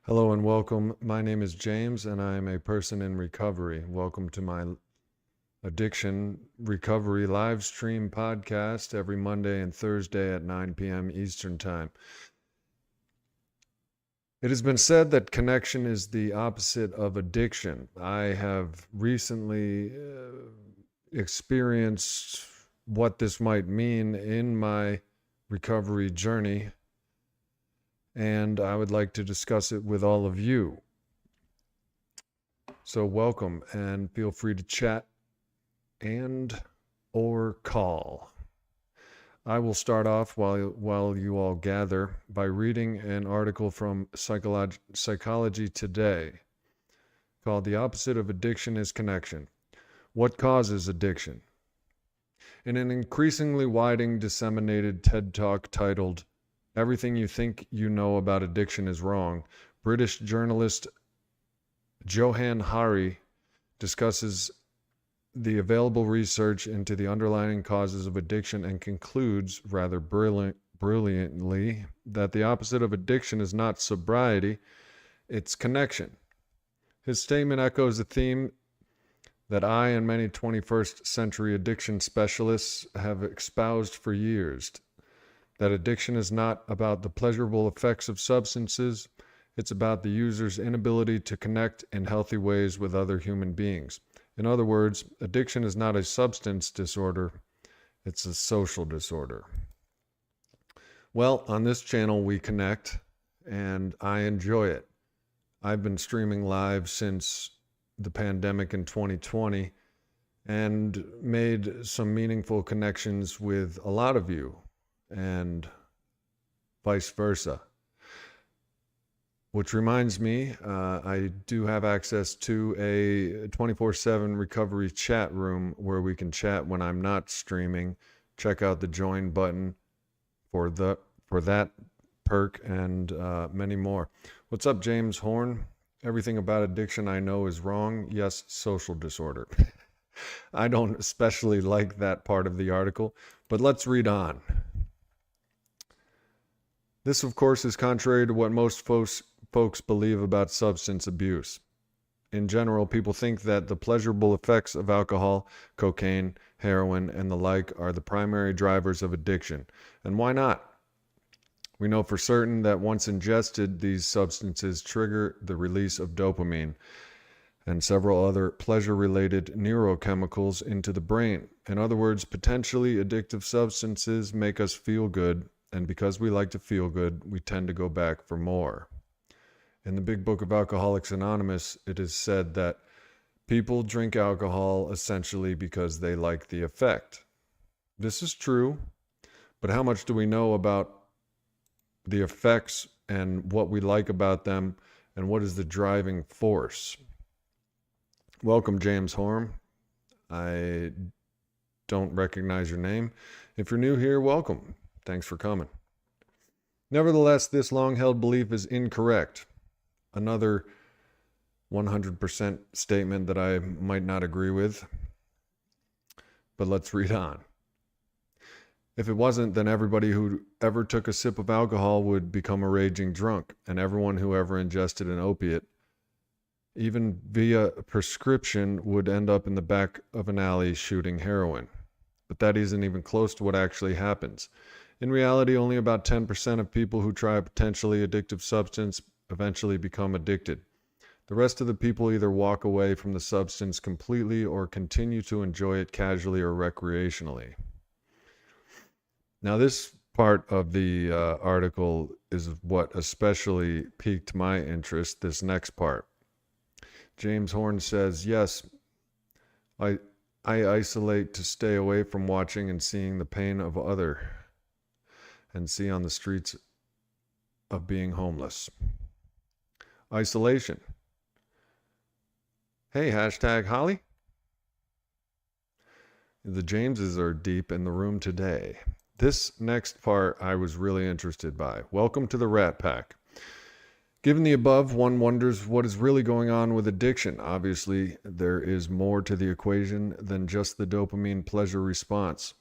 Hello and welcome. My name is James and I am a person in recovery. Welcome to my addiction recovery live stream podcast every Monday and Thursday at 9 p.m. Eastern Time. It has been said that connection is the opposite of addiction. I have recently experienced what this might mean in my recovery journey, and I would like to discuss it with all of you. So welcome and feel free to chat and or call. I will start off while you all gather by reading an article from Psychology Today called "The Opposite of Addiction is Connection. What Causes Addiction?" In an increasingly widely disseminated TED Talk titled "Everything You Think You Know About Addiction Is Wrong," British journalist Johann Hari discusses the available research into the underlying causes of addiction and concludes, rather brilliantly, that the opposite of addiction is not sobriety, it's connection. His statement echoes a theme that I and many 21st century addiction specialists have espoused for years, that addiction is not about the pleasurable effects of substances, it's about the user's inability to connect in healthy ways with other human beings. In other words, addiction is not a substance disorder, it's a social disorder. Well, on this channel we connect, and I enjoy it. I've been streaming live since the pandemic in 2020 and made some meaningful connections with a lot of you, and vice versa. Which reminds me, I do have access to a 24/7 recovery chat room where we can chat when I'm not streaming. Check out the join button for that perk and many more. What's up, James Horn? Everything about addiction I know is wrong. Yes, social disorder. I don't especially like that part of the article, but let's read on. This, of course, is contrary to what most folks believe about substance abuse. In general, people think that the pleasurable effects of alcohol, cocaine, heroin, and the like are the primary drivers of addiction. And why not? We know for certain that once ingested, these substances trigger the release of dopamine and several other pleasure-related neurochemicals into the brain. In other words, potentially addictive substances make us feel good, and because we like to feel good, we tend to go back for more. In the Big Book of Alcoholics Anonymous, it is said that people drink alcohol essentially because they like the effect. This is true, but how much do we know about the effects and what we like about them, and what is the driving force? Welcome, James Horn. I don't recognize your name. If you're new here, welcome. Thanks for coming. Nevertheless, this long-held belief is incorrect. Another 100% statement that I might not agree with. But let's read on. If it wasn't, then everybody who ever took a sip of alcohol would become a raging drunk, and everyone who ever ingested an opiate, even via prescription, would end up in the back of an alley shooting heroin. But that isn't even close to what actually happens. In reality, only about 10% of people who try a potentially addictive substance eventually become addicted. The rest of the people either walk away from the substance completely or continue to enjoy it casually or recreationally. Now, this part of the article is what especially piqued my interest, this next part. James Horn says, yes, I isolate to stay away from watching and seeing the pain of other and see on the streets of being homeless. Isolation. Hey, hashtag Holly. The Jameses are deep in the room today. This next part I was really interested by. Welcome to the Rat Pack. Given the above, one wonders what is really going on with addiction. Obviously, there is more to the equation than just the dopamine pleasure response.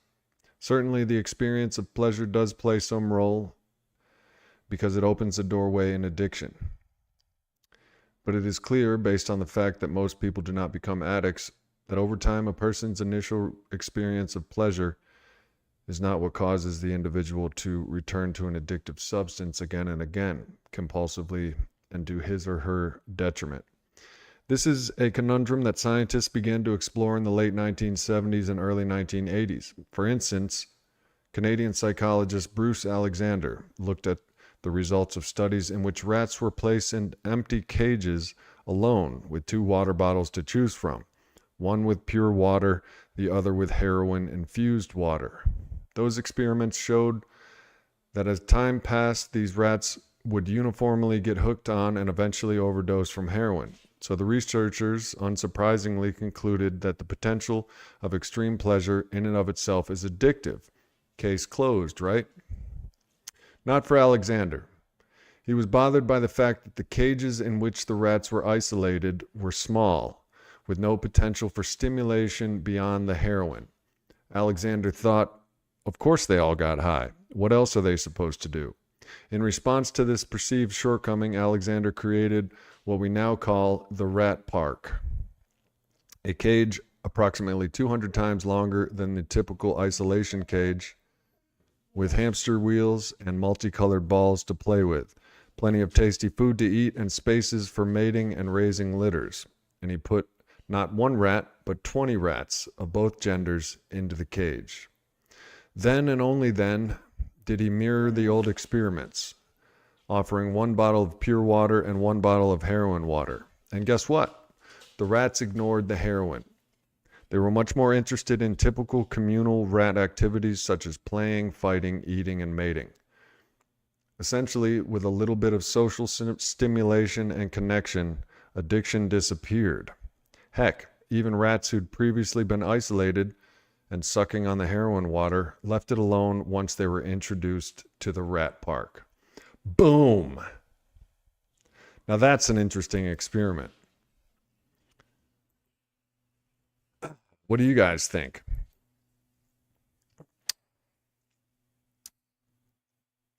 Certainly, the experience of pleasure does play some role because it opens a doorway in addiction. But it is clear, based on the fact that most people do not become addicts, that over time a person's initial experience of pleasure is not what causes the individual to return to an addictive substance again and again, compulsively, and to his or her detriment. This is a conundrum that scientists began to explore in the late 1970s and early 1980s. For instance, Canadian psychologist Bruce Alexander looked at the results of studies in which rats were placed in empty cages alone with 2 water bottles to choose from, one with pure water, the other with heroin-infused water. Those experiments showed that as time passed, these rats would uniformly get hooked on and eventually overdose from heroin. So the researchers, unsurprisingly, concluded that the potential of extreme pleasure in and of itself is addictive. Case closed, right? Not for Alexander. He was bothered by the fact that the cages in which the rats were isolated were small, with no potential for stimulation beyond the heroin. Alexander thought, of course they all got high. What else are they supposed to do? In response to this perceived shortcoming, Alexander created what we now call the rat park, a cage approximately 200 times longer than the typical isolation cage, with hamster wheels and multicolored balls to play with, plenty of tasty food to eat, and spaces for mating and raising litters. And he put not 1 rat, but 20 rats of both genders into the cage. Then and only then did he mirror the old experiments, offering 1 bottle of pure water and 1 bottle of heroin water. And guess what? The rats ignored the heroin. They were much more interested in typical communal rat activities such as playing, fighting, eating, and mating. Essentially, with a little bit of social stimulation and connection, addiction disappeared. Heck, even rats who'd previously been isolated and sucking on the heroin water left it alone once they were introduced to the rat park. Boom! Now that's an interesting experiment. What do you guys think?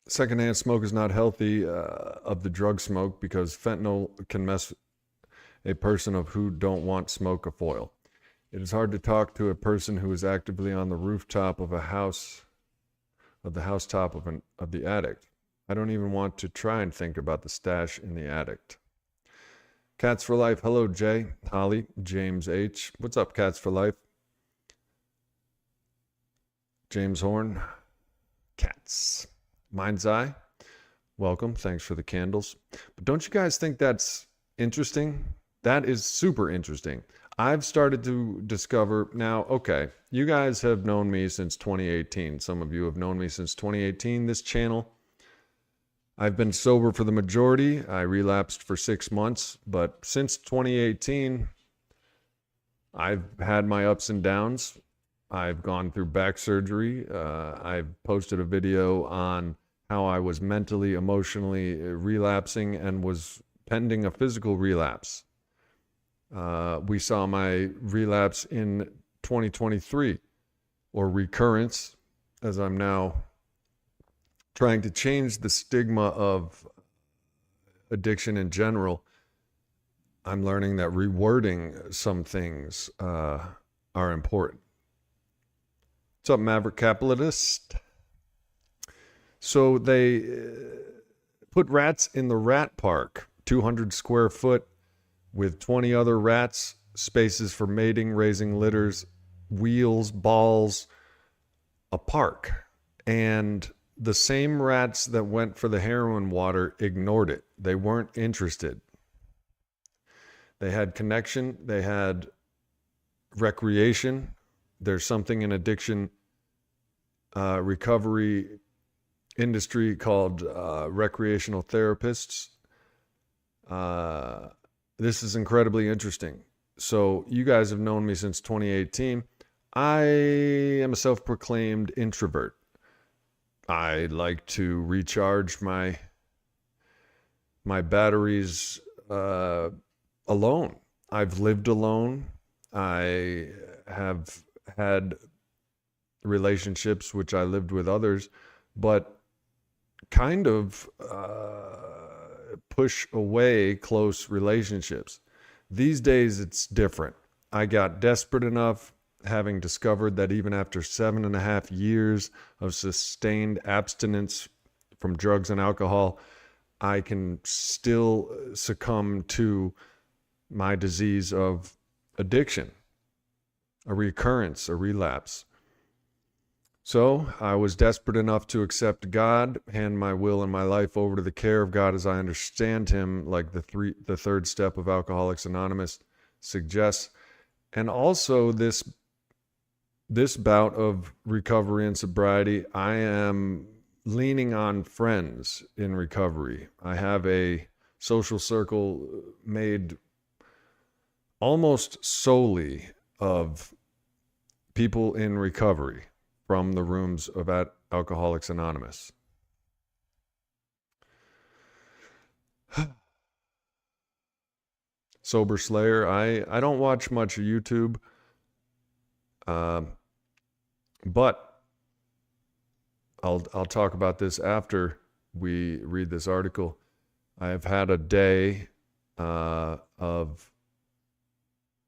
Secondhand smoke is not healthy of the drug smoke because fentanyl can mess a person of who don't want smoke a foil. It is hard to talk to a person who is actively on the rooftop of a house, of the housetop of the addict. I don't even want to try and think about the stash in the addict. Cats for Life. Hello, Jay, Holly, James H. What's up, Cats for Life? James Horn. Cats. Mind's Eye. Welcome. Thanks for the candles. But don't you guys think that's interesting? That is super interesting. I've started to discover now, okay, you guys have known me since 2018. Some of you have known me since 2018. This channel, I've been sober for the majority. I relapsed for 6 months, but since 2018, I've had my ups and downs. I've gone through back surgery. I've posted a video on how I was mentally, emotionally relapsing and was pending a physical relapse. We saw my relapse in 2023, or recurrence, as I'm now trying to change the stigma of addiction in general. I'm learning that rewording some things are important. What's up, Maverick Capitalist? So they put rats in the rat park, 200 square foot, with 20 other rats, spaces for mating, raising litters, wheels, balls, a park. And the same rats that went for the heroin water ignored it. They weren't interested. They had connection. They had recreation. There's something in addiction recovery industry called recreational therapists. This is incredibly interesting. So you guys have known me since 2018. I am a self-proclaimed introvert. I like to recharge my batteries alone. I've lived alone. I have had relationships which I lived with others, but kind of push away close relationships. These days, it's different. I got desperate enough, having discovered that even after 7.5 years of sustained abstinence from drugs and alcohol, I can still succumb to my disease of addiction, a recurrence, a relapse. So I was desperate enough to accept God, hand my will and my life over to the care of God as I understand him, like the third step of Alcoholics Anonymous suggests. And also this bout of recovery and sobriety, I am leaning on friends in recovery. I have a social circle made almost solely of people in recovery from the rooms of Alcoholics Anonymous. Sober Slayer, I don't watch much YouTube, but I'll talk about this after we read this article. I have had a day of,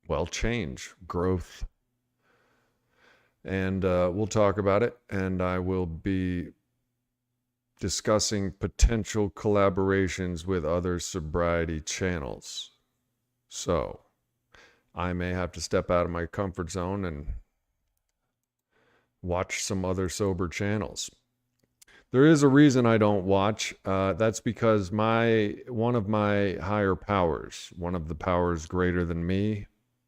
well, change, growth, and we'll talk about it, and I will be discussing potential collaborations with other sobriety channels. So I may have to step out of my comfort zone and watch some other sober channels. There is a reason I don't watch. That's because one of my higher powers, one of the powers greater than me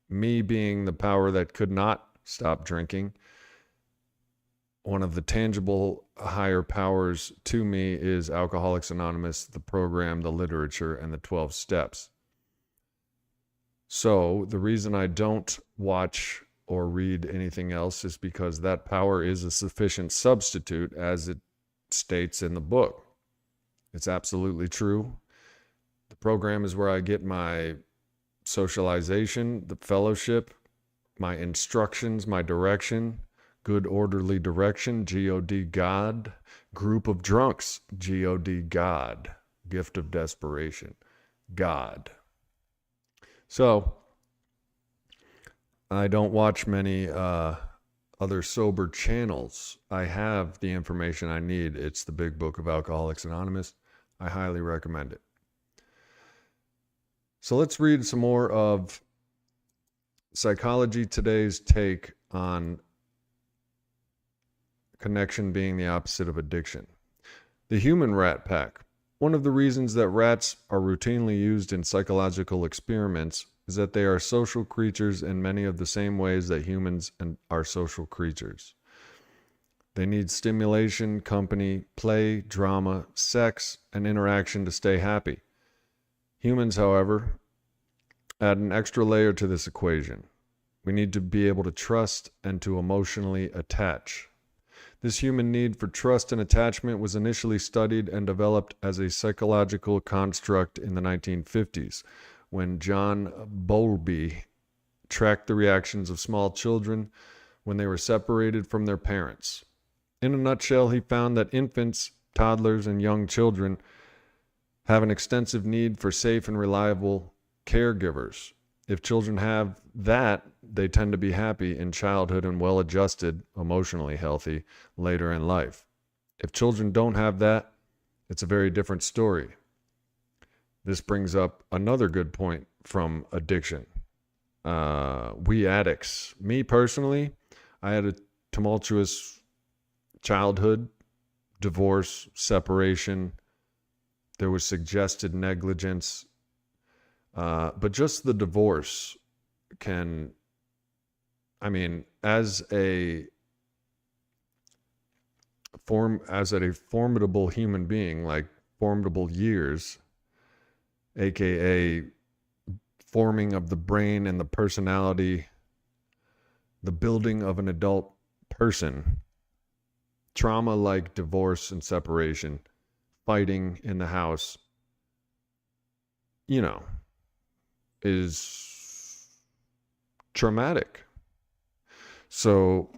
being the power that could not stop drinking, one of the tangible higher powers to me is Alcoholics Anonymous, the program, the literature, and the 12 steps. So the reason I don't watch or read anything else is because that power is a sufficient substitute, as it states in the book. It's absolutely true. The program is where I get my socialization, the fellowship, my instructions, my direction, good orderly direction, G-O-D, God, group of drunks, G-O-D, God, gift of desperation, God. So I don't watch many other sober channels. I have the information I need. It's the big book of Alcoholics Anonymous. I highly recommend it. So let's read some more of Psychology Today's take on connection being the opposite of addiction. The human rat pack. One of the reasons that rats are routinely used in psychological experiments is that they are social creatures in many of the same ways that humans are social creatures. They need stimulation, company, play, drama, sex, and interaction to stay happy. Humans, however, add an extra layer to this equation. We need to be able to trust and to emotionally attach. This human need for trust and attachment was initially studied and developed as a psychological construct in the 1950s, when John Bowlby tracked the reactions of small children when they were separated from their parents. In a nutshell, he found that infants, toddlers, and young children have an extensive need for safe and reliable caregivers. If children have that, they tend to be happy in childhood and well-adjusted, emotionally healthy later in life. If children don't have that, it's a very different story. This brings up another good point from addiction. We addicts. Me personally, I had a tumultuous childhood, divorce, separation. There was suggested negligence. But just the divorce can, as a formidable human being, like formidable years, aka forming of the brain and the personality, the building of an adult person, trauma like divorce and separation, fighting in the house, is traumatic. So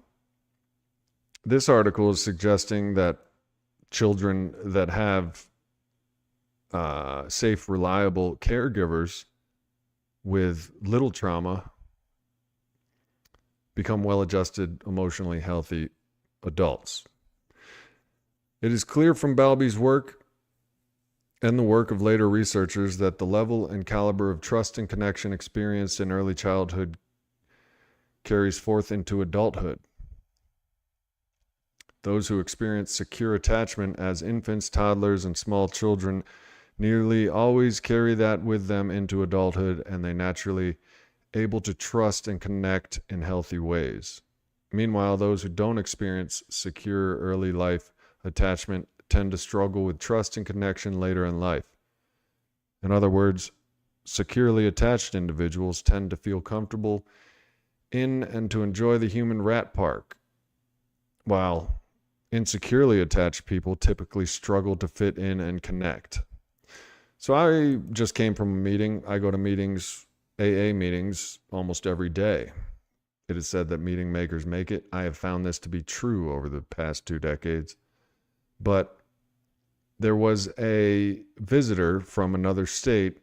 this article is suggesting that children that have safe, reliable caregivers with little trauma become well-adjusted, emotionally healthy adults. It is clear from Balby's work and the work of later researchers that the level and caliber of trust and connection experienced in early childhood carries forth into adulthood. Those who experience secure attachment as infants, toddlers, and small children nearly always carry that with them into adulthood, and they naturally able to trust and connect in healthy ways. Meanwhile, those who don't experience secure early life attachment tend to struggle with trust and connection later in life. In other words, securely attached individuals tend to feel comfortable in and to enjoy the human rat park, while insecurely attached people typically struggle to fit in and connect. So I just came from a meeting. I go to meetings, AA meetings, almost every day. It is said that meeting makers make it. I have found this to be true over the past 2 decades. But there was a visitor from another state,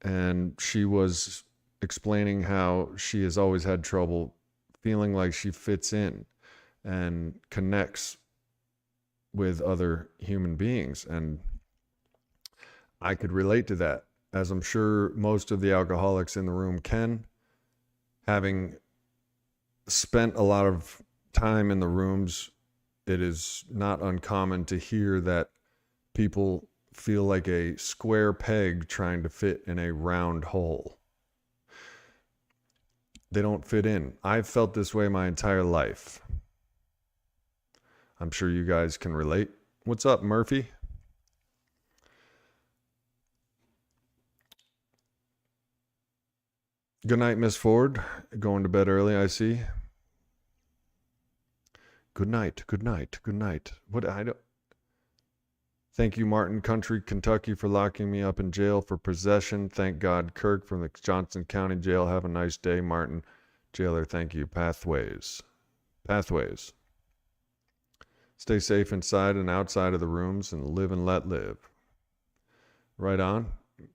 and she was explaining how she has always had trouble feeling like she fits in and connects with other human beings. And I could relate to that, as I'm sure most of the alcoholics in the room can. Having spent a lot of time in the rooms, it is not uncommon to hear that people feel like a square peg trying to fit in a round hole. They don't fit in. I've felt this way my entire life. I'm sure you guys can relate. What's up, Murphy? Good night, Miss Ford. Going to bed early, I see. Good night, good night, good night. What I don't. Thank you, Martin Country, Kentucky, for locking me up in jail for possession. Thank God, Kirk from the Johnson County Jail. Have a nice day, Martin. Jailer, thank you. Pathways. Pathways. Stay safe inside and outside of the rooms and live and let live. Right on.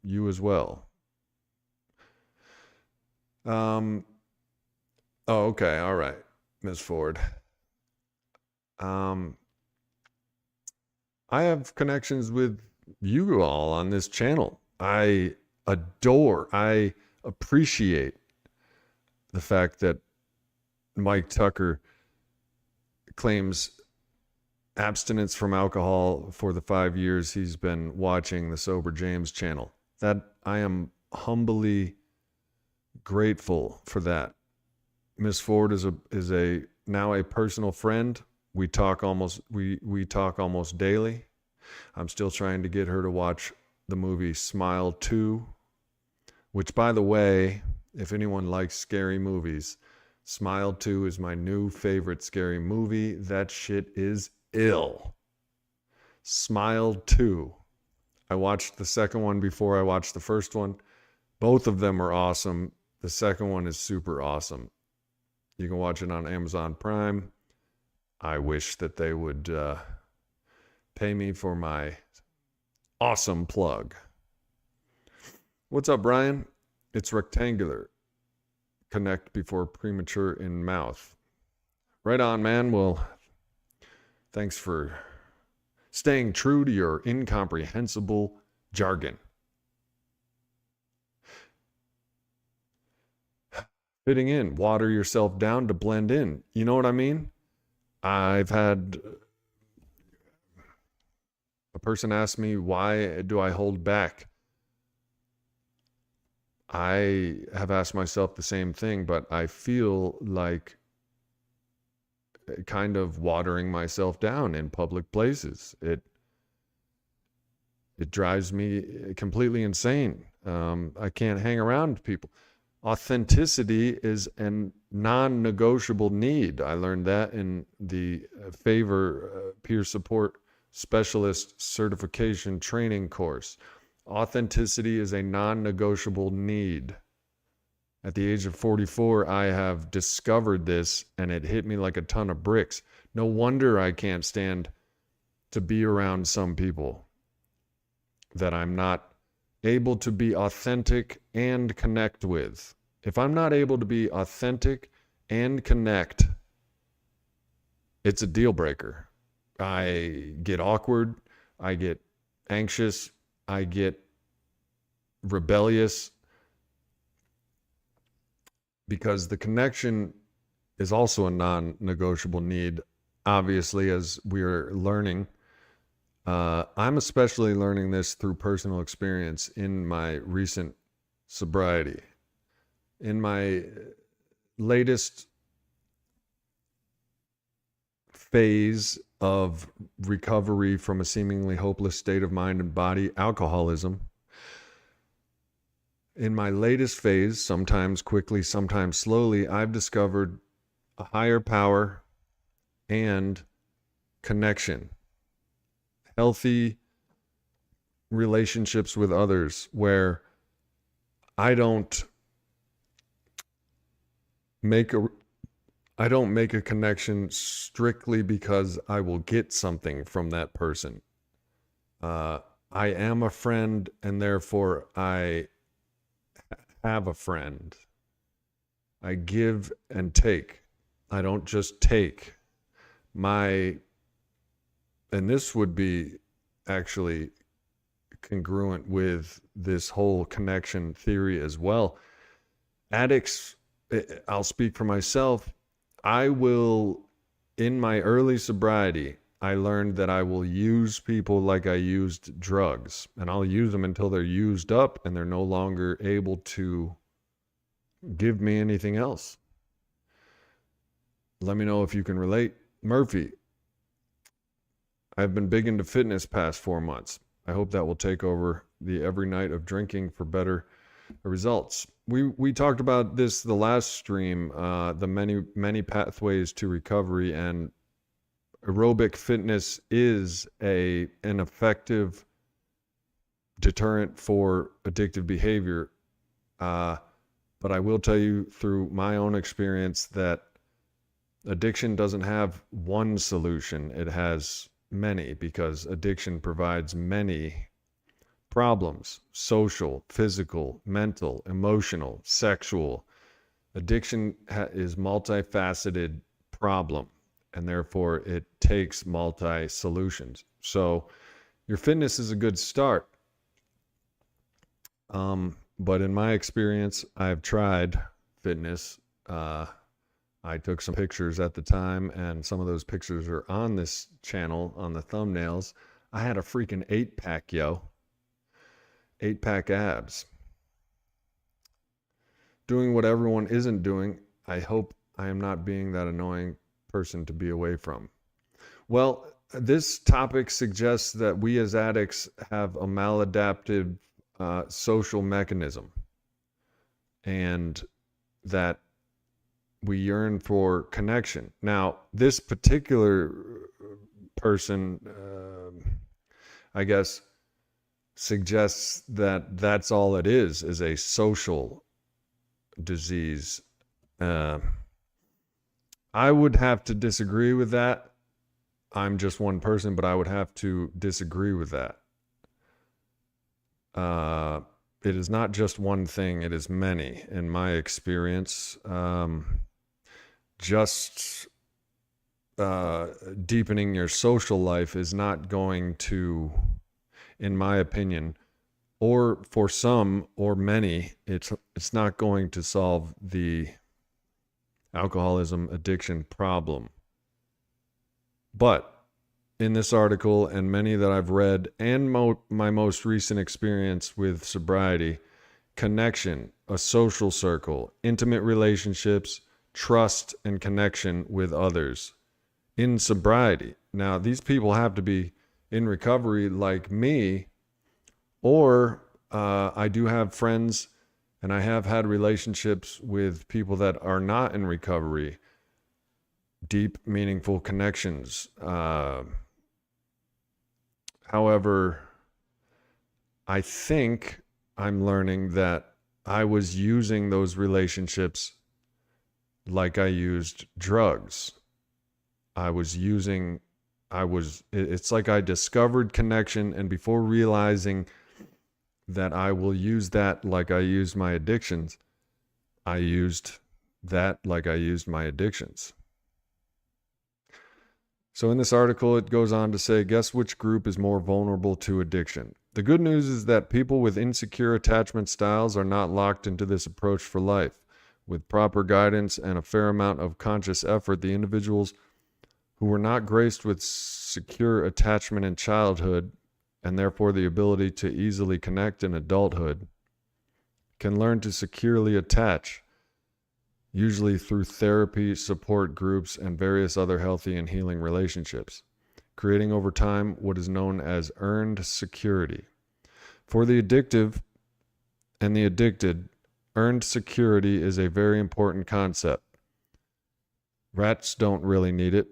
You as well. Oh, okay. All right, Ms. Ford. I have connections with you all on this channel. I appreciate the fact that Mike Tucker claims abstinence from alcohol for the 5 years he's been watching the Sober James channel. That I am humbly grateful for that. Miss Ford is now a personal friend. We talk almost daily. I'm still trying to get her to watch the movie Smile 2, which, by the way, if anyone likes scary movies, Smile 2 is my new favorite scary movie. That shit is ill. Smile 2. I watched the second one before I watched the first one. Both of them are awesome. The second one is super awesome. You can watch it on Amazon Prime. I wish that they would pay me for my awesome plug. What's up, Brian? It's rectangular. Connect before premature in mouth. Right on, man. Well, thanks for staying true to your incomprehensible jargon. Fitting in. Water yourself down to blend in. You know what I mean? I've had a person ask me, why do I hold back? I have asked myself the same thing, but I feel like kind of watering myself down in public places. It drives me completely insane. I can't hang around people. Authenticity is a non-negotiable need. I learned that in the Favor Peer Support Specialist Certification Training course. Authenticity is a non-negotiable need. At the age of 44, I have discovered this, and it hit me like a ton of bricks. No wonder I can't stand to be around some people. that I'm not able to be authentic and connect with. If I'm not able to be authentic and connect, it's a deal breaker. I get awkward, I get anxious, I get rebellious, because the connection is also a non-negotiable need, obviously, as we're learning. I'm especially learning this through personal experience in my recent sobriety. In my latest phase of recovery from a seemingly hopeless state of mind and body, alcoholism, in my latest phase, sometimes quickly, sometimes slowly, I've discovered a higher power and connection, healthy relationships with others where I don't make a connection strictly because I will get something from that person. I am a friend, and therefore I have a friend. I give and take. I don't just take. And this would be actually congruent with this whole connection theory as well. Addicts, I'll speak for myself. In my early sobriety, I learned that I will use people like I used drugs, and I'll use them until they're used up and they're no longer able to give me anything else. Let me know if you can relate. Murphy, I've been big into fitness past 4 months. I hope that will take over the every night of drinking for better results. We talked about this the last stream, the many pathways to recovery, and aerobic fitness is an effective deterrent for addictive behavior. But I will tell you through my own experience that addiction doesn't have one solution. It has many, because addiction provides many problems: social, physical, mental, emotional, sexual. Addiction is multifaceted problem, and therefore it takes multi-solutions. So your fitness is a good start. But in my experience, I've tried fitness. I took some pictures at the time, and some of those pictures are on this channel on the thumbnails. I had a freaking 8-pack, yo. 8-pack abs. Doing what everyone isn't doing. I hope I am not being that annoying person to be away from. Well, this topic suggests that we as addicts have a maladaptive social mechanism, and that we yearn for connection. Now, this particular person, I guess, suggests that that's all it is a social disease. I would have to disagree with that. I'm just one person, but I would have to disagree with that. It is not just one thing, it is many, in my experience. Deepening your social life is not going to, in my opinion, or for some or many, it's not going to solve the alcoholism addiction problem. But in this article and many that I've read, and my most recent experience with sobriety, connection, a social circle, intimate relationships, trust, and connection with others in sobriety. Now, these people have to be in recovery like me, or I do have friends, and I have had relationships with people that are not in recovery, deep, meaningful connections. However, I think I'm learning that I was using those relationships like I used drugs. It's like I discovered connection, and before realizing that I will use that like I used my addictions. I used that like I used my addictions. So in this article, it goes on to say, guess which group is more vulnerable to addiction? The good news is that people with insecure attachment styles are not locked into this approach for life. With proper guidance and a fair amount of conscious effort, the individuals who were not graced with secure attachment in childhood, and therefore the ability to easily connect in adulthood, can learn to securely attach, usually through therapy, support groups, and various other healthy and healing relationships, creating over time what is known as earned security. For the addictive and the addicted, earned security is a very important concept. Rats don't really need it.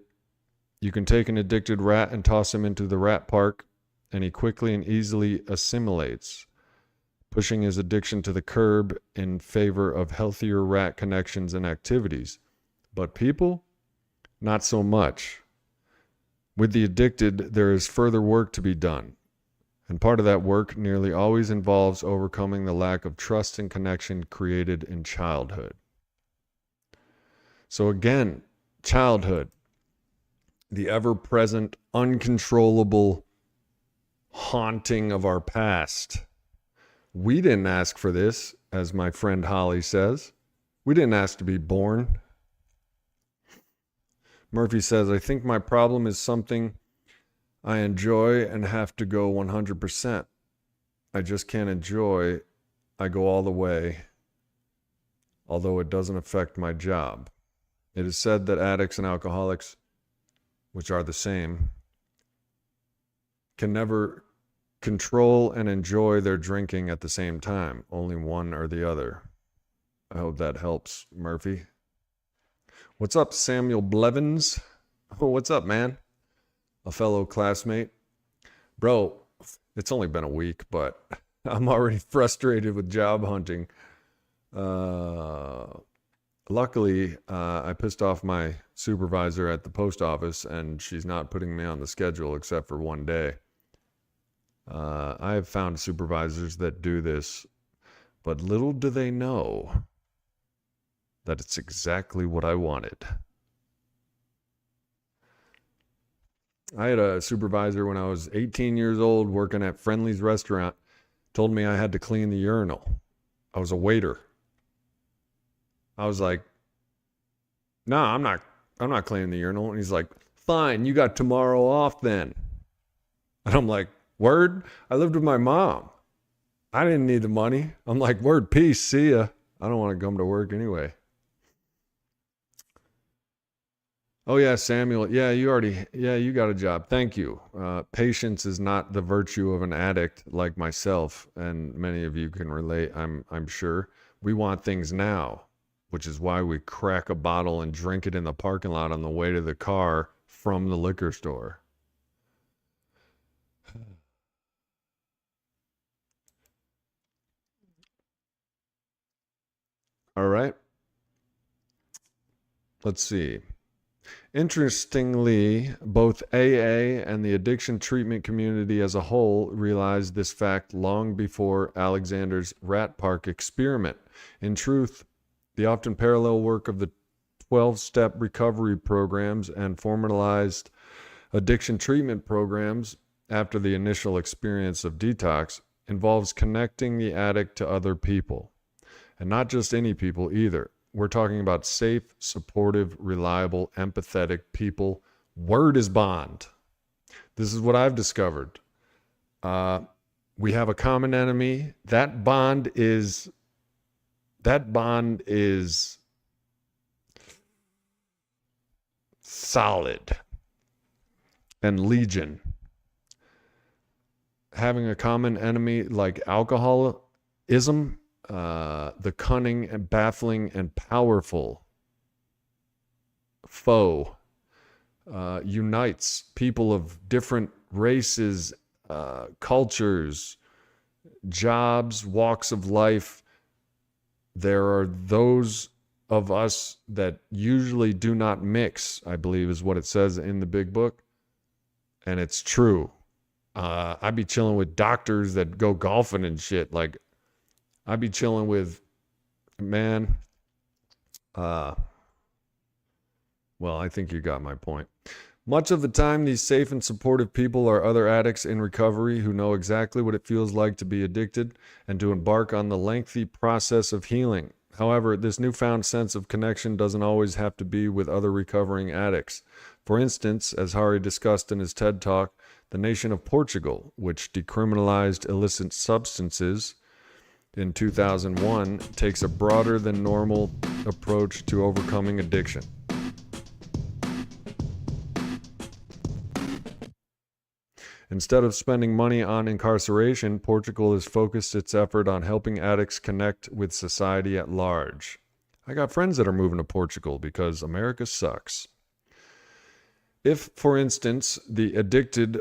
You can take an addicted rat and toss him into the rat park, and he quickly and easily assimilates, pushing his addiction to the curb in favor of healthier rat connections and activities. But people, not so much. With the addicted, there is further work to be done. And part of that work nearly always involves overcoming the lack of trust and connection created in childhood. So again, childhood, the ever-present, uncontrollable haunting of our past. We didn't ask for this, as my friend Holly says. We didn't ask to be born. Murphy says, I think my problem is something I enjoy and have to go 100%. I just can't enjoy. I go all the way, although it doesn't affect my job. It is said that addicts and alcoholics, which are the same, can never control and enjoy their drinking at the same time, only one or the other. I hope that helps, Murphy. What's up, Samuel Blevins? Oh, what's up, man? A fellow classmate. Bro, it's only been a week, but I'm already frustrated with job hunting. Luckily, I pissed off my supervisor at the post office, and she's not putting me on the schedule except for one day. I have found supervisors that do this, but little do they know that it's exactly what I wanted. I had a supervisor when I was 18 years old working at Friendly's restaurant, told me I had to clean the urinal. I was a waiter. I was like, no, I'm not cleaning the urinal. And he's like, fine, you got tomorrow off then. And I'm like, word? I lived with my mom. I didn't need the money. I'm like, word, peace, see ya. I don't want to come to work anyway. Oh yeah, Samuel. Yeah, you got a job. Thank you. Patience is not the virtue of an addict like myself, and many of you can relate, I'm sure. We want things now, which is why we crack a bottle and drink it in the parking lot on the way to the car from the liquor store. All right. Let's see. Interestingly, both AA and the addiction treatment community as a whole realized this fact long before Alexander's rat park experiment. In truth, the often parallel work of the 12-step recovery programs and formalized addiction treatment programs after the initial experience of detox involves connecting the addict to other people. And not just any people either. We're talking about safe, supportive, reliable, empathetic people. Word is bond. This is what I've discovered. We have a common enemy. That bond is solid and legion. Having a common enemy like alcoholism, the cunning and baffling and powerful foe, unites people of different races, cultures, jobs, walks of life. There are those of us that usually do not mix, I believe is what it says in the big book. And it's true. I'd be chilling with doctors that go golfing and shit. Like, I'd be chilling with, man, well, I think you got my point. Much of the time, these safe and supportive people are other addicts in recovery who know exactly what it feels like to be addicted and to embark on the lengthy process of healing. However, this newfound sense of connection doesn't always have to be with other recovering addicts. For instance, as Hari discussed in his TED Talk, the nation of Portugal, which decriminalized illicit substances in 2001, takes a broader than normal approach to overcoming addiction. Instead of spending money on incarceration, Portugal has focused its effort on helping addicts connect with society at large. I got friends that are moving to Portugal because America sucks. If, for instance, the addicted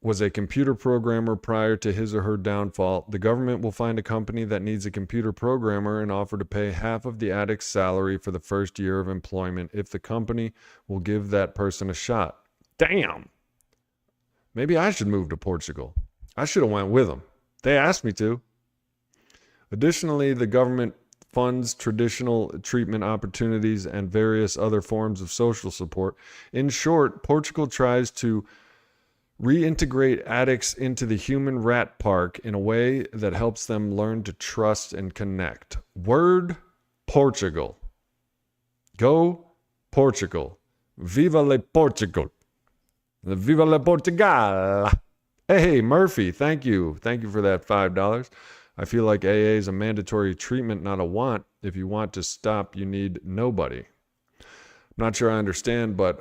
was a computer programmer prior to his or her downfall, the government will find a company that needs a computer programmer and offer to pay half of the addict's salary for the first year of employment if the company will give that person a shot. Damn! Maybe I should move to Portugal. I should have went with them. They asked me to. Additionally, the government funds traditional treatment opportunities and various other forms of social support. In short, Portugal tries to reintegrate addicts into the human rat park in a way that helps them learn to trust and connect. Word Portugal. Go Portugal. Viva le Portugal. Viva la Portugal. Hey, Murphy, thank you. Thank you for that $5. I feel like AA is a mandatory treatment, not a want. If you want to stop, you need nobody. I'm not sure I understand, but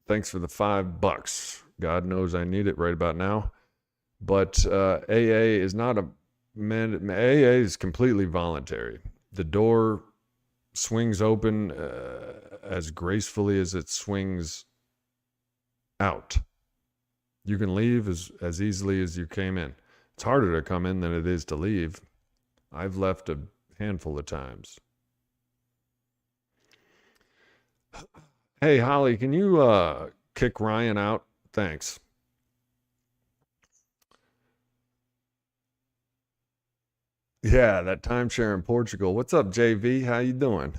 thanks for the $5. God knows I need it right about now. But AA is not a AA is completely voluntary. The door swings open as gracefully as it swings out. You can leave as easily as you came in. It's harder to come in than it is to leave. I've left a handful of times. Hey, Holly, can you kick Ryan out? Thanks. Yeah, that timeshare in Portugal. What's up, JV? How you doing?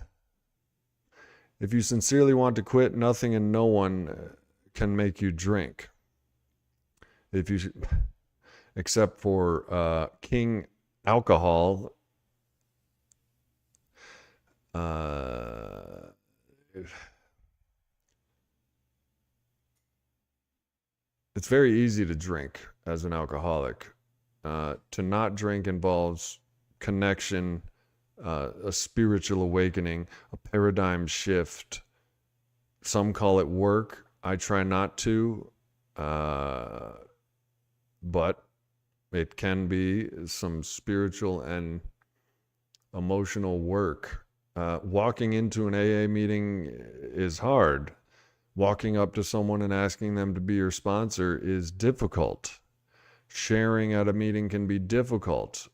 If you sincerely want to quit, nothing and no one can make you drink. If you, except for King Alcohol, it's very easy to drink as an alcoholic. To not drink involves connection, a spiritual awakening, a paradigm shift. Some call it work. I try not to, but it can be some spiritual and emotional work. Walking into an AA meeting is hard. Walking up to someone and asking them to be your sponsor is difficult. Sharing at a meeting can be difficult.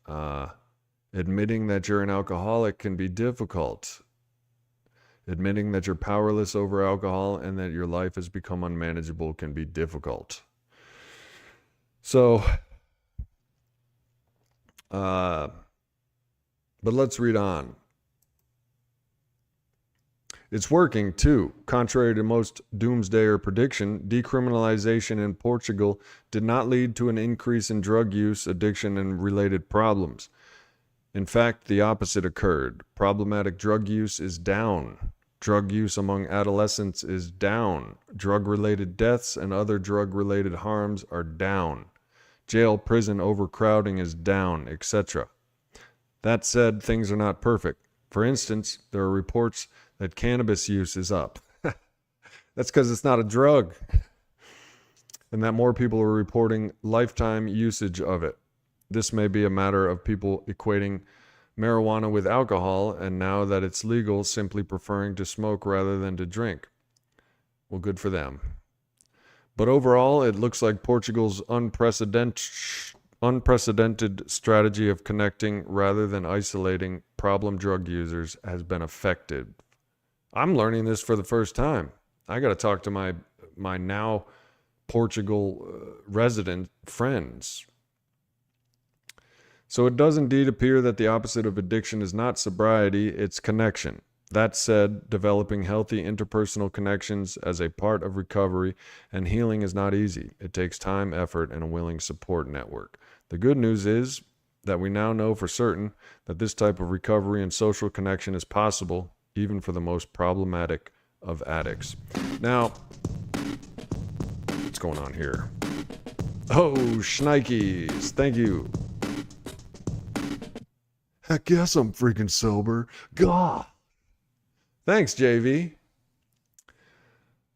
Admitting that you're an alcoholic can be difficult. Admitting that you're powerless over alcohol and that your life has become unmanageable can be difficult. So, but let's read on. It's working too. Contrary to most doomsdayer prediction, decriminalization in Portugal did not lead to an increase in drug use, addiction, and related problems. In fact, the opposite occurred. Problematic drug use is down. Drug use among adolescents is down. Drug-related deaths and other drug-related harms are down. Jail, prison overcrowding is down, etc. That said, things are not perfect. For instance, there are reports that cannabis use is up. That's because it's not a drug. And that more people are reporting lifetime usage of it. This may be a matter of people equating marijuana with alcohol, and now that it's legal, simply preferring to smoke rather than to drink. Well, good for them. But overall, it looks like Portugal's unprecedented strategy of connecting rather than isolating problem drug users has been effective. I'm learning this for the first time. I got to talk to my now Portugal resident friends. So it does indeed appear that the opposite of addiction is not sobriety, it's connection. That said, developing healthy interpersonal connections as a part of recovery and healing is not easy. It takes time, effort, and a willing support network. The good news is that we now know for certain that this type of recovery and social connection is possible, even for the most problematic of addicts. Now, what's going on here? Oh, shnikes. Thank you. I guess I'm freaking sober. God. Thanks, JV.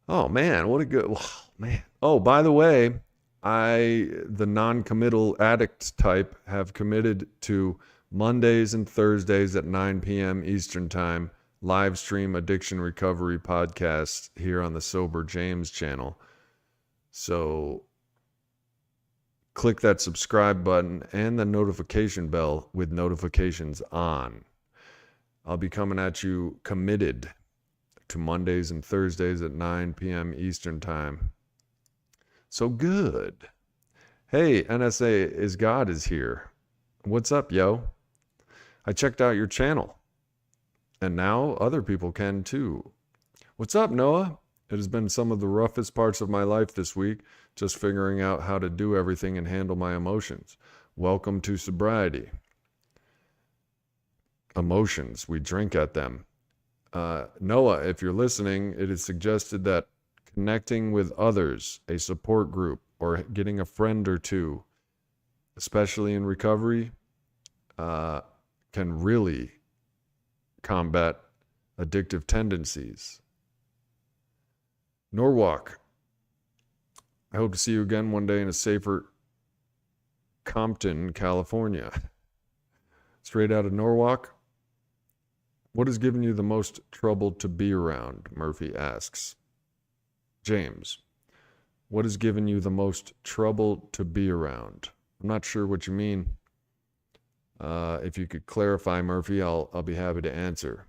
Oh, man, what a good... Oh, man. Oh, by the way, the non-committal addict type, have committed to Mondays and Thursdays at 9 p.m. Eastern Time, live stream addiction recovery podcast here on the Sober James channel. So click that subscribe button and the notification bell with notifications on. I'll be coming at you committed to Mondays and Thursdays at 9 p.m. Eastern Time. So good. Hey, NSA is God is here. What's up, yo? I checked out your channel. And now other people can too. What's up, Noah? It has been some of the roughest parts of my life this week, just figuring out how to do everything and handle my emotions. Welcome to sobriety. Emotions, we drink at them. Noah, if you're listening, it is suggested that connecting with others, a support group, or getting a friend or two, especially in recovery, can really combat addictive tendencies. Norwalk, I hope to see you again one day in a safer Compton, California. Straight out of Norwalk. What has given you the most trouble to be around? Murphy asks. James, what has given you the most trouble to be around? I'm not sure what you mean. If you could clarify, Murphy, I'll be happy to answer.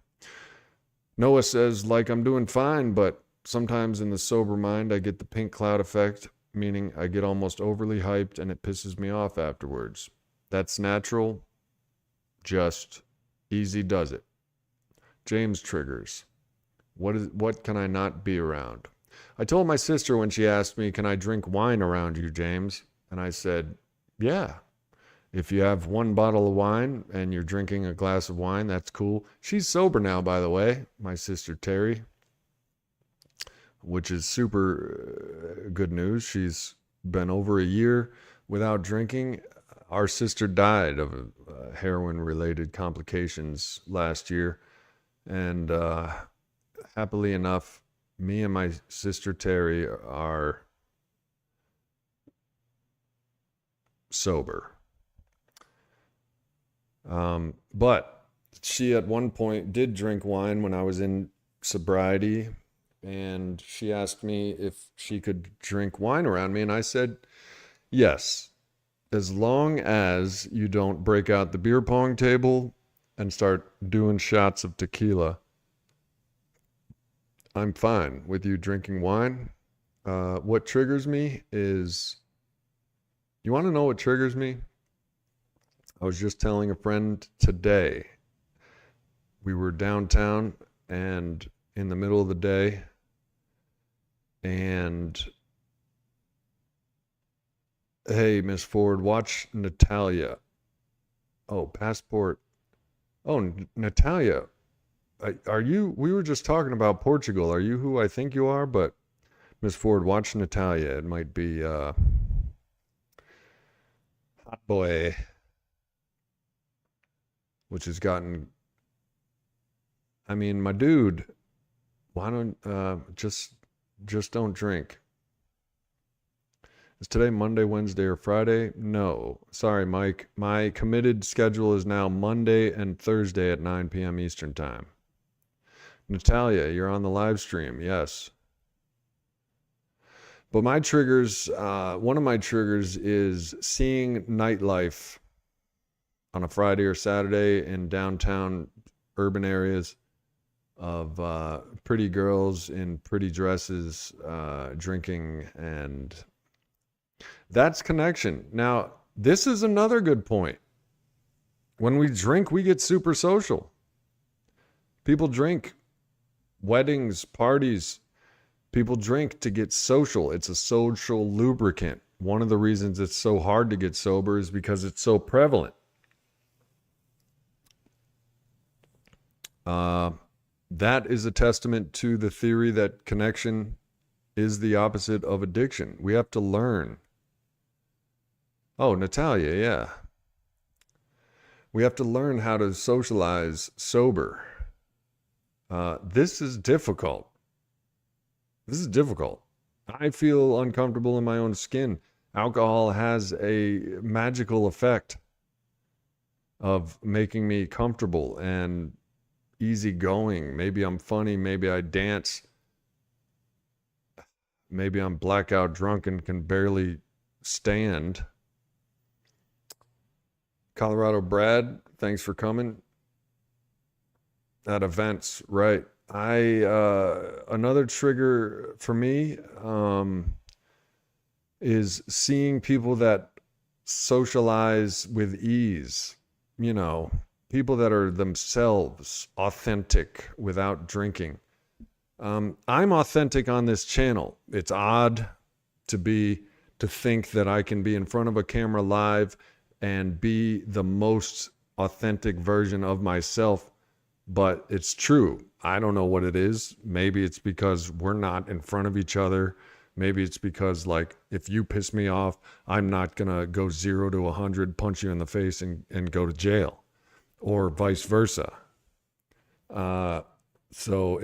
Noah says, like, I'm doing fine, but sometimes in the sober mind, I get the pink cloud effect, meaning I get almost overly hyped and it pisses me off afterwards. That's natural. Just easy does it. James triggers. What can I not be around? I told my sister when she asked me, can I drink wine around you, James? And I said, yeah. If you have one bottle of wine and you're drinking a glass of wine, that's cool. She's sober now, by the way, my sister Terry, which is super good news. She's been over a year without drinking. Our sister died of heroin-related complications last year. And happily enough, me and my sister Terry are sober. But she at one point did drink wine when I was in sobriety, and she asked me if she could drink wine around me, and I said, yes, as long as you don't break out the beer pong table and start doing shots of tequila, I'm fine with you drinking wine. What triggers me is, you want to know what triggers me? I was just telling a friend today, we were downtown and in the middle of the day, and hey, Miss Ford, watch Natalia. Oh, passport. Oh, Natalia, are you, we were just talking about Portugal. Are you who I think you are? But Miss Ford, watch Natalia. It might be hot boy, which has gotten, I mean, my dude, why don't, just don't drink. Is today Monday, Wednesday, or Friday? No. Sorry, Mike. My committed schedule is now Monday and Thursday at 9 p.m. Eastern Time. Natalia, you're on the live stream. Yes. But my triggers, one of my triggers is seeing nightlife on a Friday or Saturday in downtown urban areas of pretty girls in pretty dresses drinking and That's connection. Now, this is another good point. When we drink, we get super social. People drink, weddings, parties. People drink to get social. It's a social lubricant. One of the reasons it's so hard to get sober is because it's so prevalent. That is a testament to the theory that connection is the opposite of addiction. We have to learn. Oh, Natalia, yeah. We have to learn how to socialize sober. This is difficult. This is difficult. I feel uncomfortable in my own skin. Alcohol has a magical effect of making me comfortable and easygoing. Maybe I'm funny. Maybe I dance. Maybe I'm blackout drunk and can barely stand. Colorado Brad, thanks for coming. At events, right. Another trigger for me is seeing people that socialize with ease, you know, people that are themselves authentic without drinking. I'm authentic on this channel. It's odd to think that I can be in front of a camera live and be the most authentic version of myself, but it's true. I don't know what it is. Maybe it's because we're not in front of each other. Maybe it's because, like, if you piss me off, I'm not going to go 0 to 100, punch you in the face and go to jail, or vice versa. So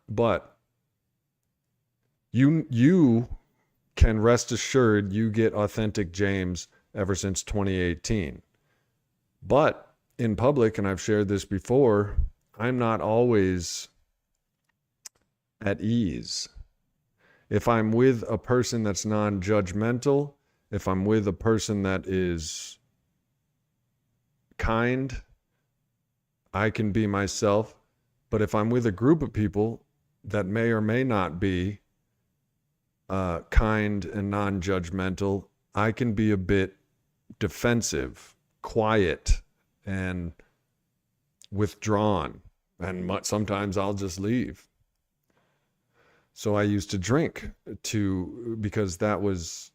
but you can rest assured you get authentic James ever since 2018. But in public, and I've shared this before, I'm not always at ease. If I'm with a person that's non-judgmental, if I'm with a person that is kind, I can be myself. But if I'm with a group of people that may or may not be kind and non-judgmental, I can be a bit defensive, quiet, and withdrawn. And sometimes I'll just leave. So I used to drink because that was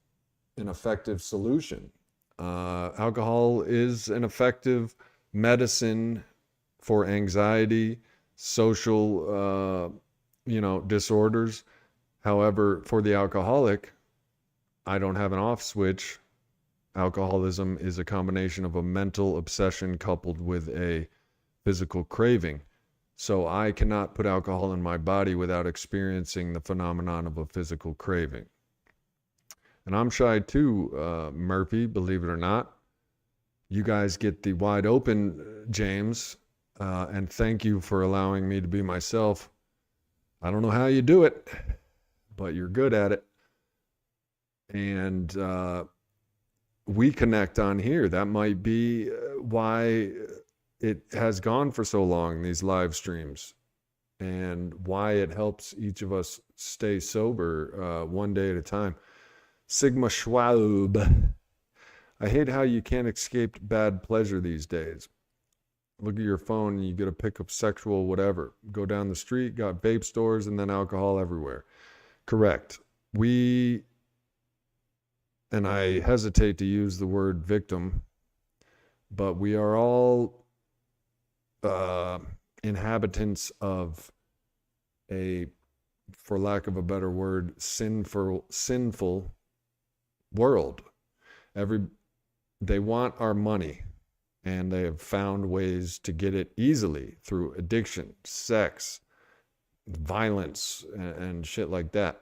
an effective solution. Alcohol is an effective medicine for anxiety, social, disorders. However, for the alcoholic, I don't have an off switch. Alcoholism is a combination of a mental obsession coupled with a physical craving. So I cannot put alcohol in my body without experiencing the phenomenon of a physical craving. And I'm shy too, Murphy, believe it or not. You guys get the wide open, James, and thank you for allowing me to be myself. I don't know how you do it, but you're good at it. And we connect on here. That might be why it has gone for so long, these live streams, and why it helps each of us stay sober one day at a time. Sigma Schwab. I hate how you can't escape bad pleasure these days. Look at your phone and you get a pick of sexual whatever. Go down the street, got vape stores, and then alcohol everywhere. Correct. And I hesitate to use the word victim, but we are all inhabitants of a, for lack of a better word, sinful world. They want our money, and they have found ways to get it easily through addiction, sex, violence, and shit like that.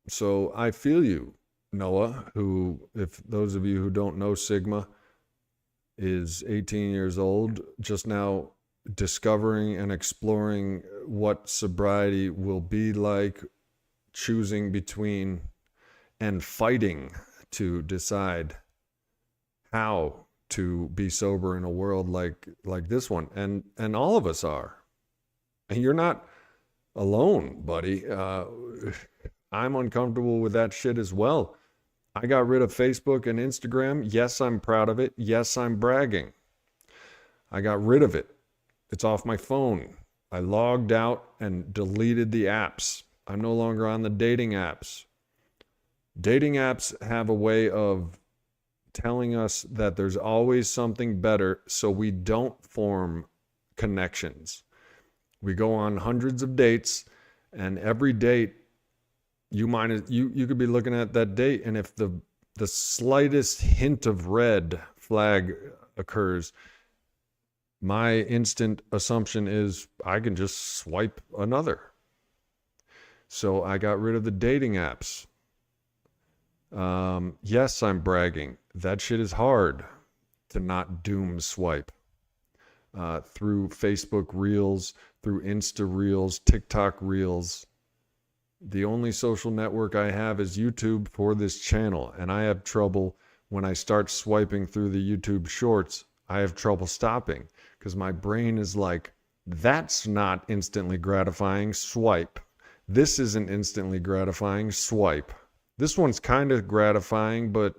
So I feel you, Noah, who, if those of you who don't know Sigma, is 18 years old, just now discovering and exploring what sobriety will be like, choosing between and fighting to decide how to be sober in a world like this one. And all of us are. And you're not alone, buddy. I'm uncomfortable with that shit as well. I got rid of Facebook and Instagram. Yes, I'm proud of it. Yes, I'm bragging. I got rid of it. It's off my phone. I logged out and deleted the apps. I'm no longer on the dating apps. Dating apps have a way of telling us that there's always something better, so we don't form connections. We go on hundreds of dates, and every date you could be looking at that date, and if the slightest hint of red flag occurs, my instant assumption is I can just swipe another. So I got rid of the dating apps. Yes, I'm bragging. That shit is hard to not doom swipe. Through Facebook Reels, through Insta Reels, TikTok Reels. The only social network I have is YouTube for this channel, and I have trouble when I start swiping through the YouTube shorts. I have trouble stopping because my brain is like, that's not instantly gratifying, swipe. This isn't instantly gratifying, swipe. This one's kind of gratifying, but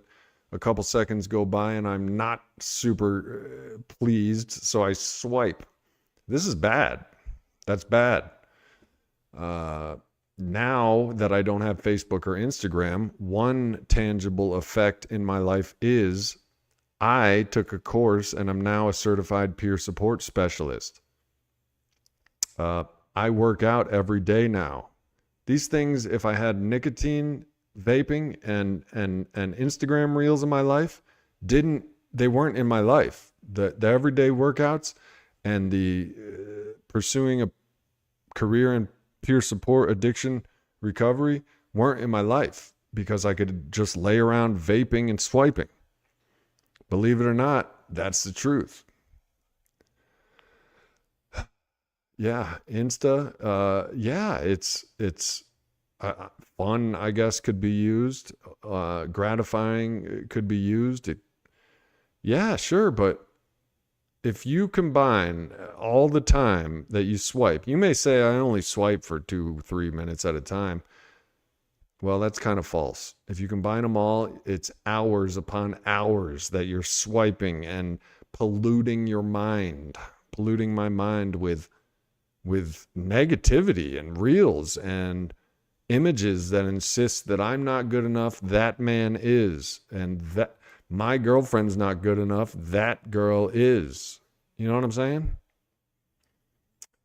a couple seconds go by and I'm not super pleased, so I swipe. This is bad. That's bad. Now that I don't have Facebook or Instagram, one tangible effect in my life is I took a course and I'm now a certified peer support specialist. I work out every day now. These things, if I had nicotine, vaping, and Instagram reels in my life, they weren't in my life. The everyday workouts and the pursuing a career in peer support, addiction recovery weren't in my life because I could just lay around vaping and swiping. Believe it or not, that's the truth. Yeah, Insta. Yeah, it's fun, I guess, could be used. Gratifying could be used. Yeah, sure, but if you combine all the time that you swipe, you may say, I only swipe for 2-3 minutes at a time. Well, that's kind of false. If you combine them all, it's hours upon hours that you're swiping and polluting your mind, polluting my mind with negativity and reels and images that insist that I'm not good enough, that man is, and that my girlfriend's not good enough, that girl is. You know what I'm saying?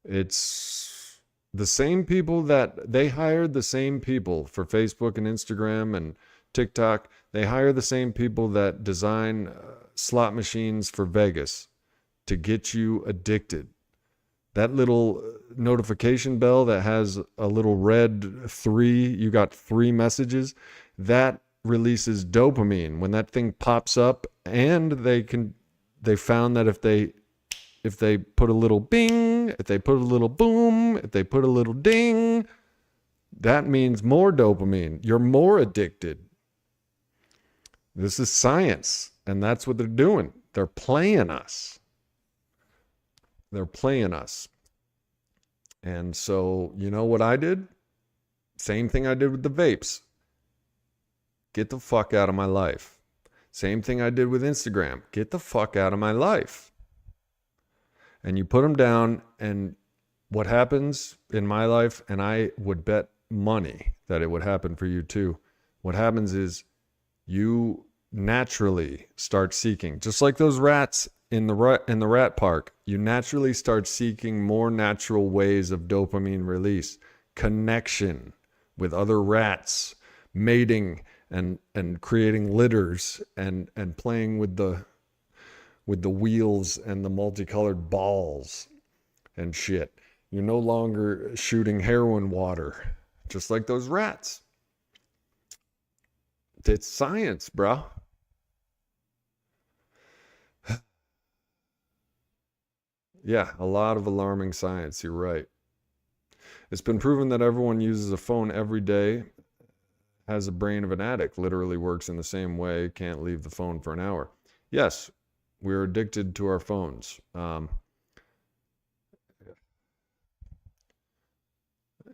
It's the same people that they hired, the same people for Facebook and Instagram and TikTok. They hire the same people that design slot machines for Vegas to get you addicted. That little notification bell that has a little red 3, you got 3 messages, that releases dopamine when that thing pops up, and they found that if they put a little bing, if they put a little boom, if they put a little ding, that means more dopamine. You're more addicted. This is science, and that's what they're doing. They're playing us. They're playing us. And so, you know what I did? Same thing I did with the vapes. Get the fuck out of my life. Same thing I did with Instagram. Get the fuck out of my life. And you put them down, and what happens in my life, and I would bet money that it would happen for you too. What happens is you naturally start seeking, just like those rats in the rat park, you naturally start seeking more natural ways of dopamine release, connection with other rats, mating and creating litters and playing with the wheels and the multicolored balls and shit. You're no longer shooting heroin water, just like those rats. It's science, bro. Yeah, a lot of alarming science. You're right. It's been proven that everyone uses a phone every day, has a brain of an addict, literally works in the same way, can't leave the phone for an hour. Yes, we're addicted to our phones.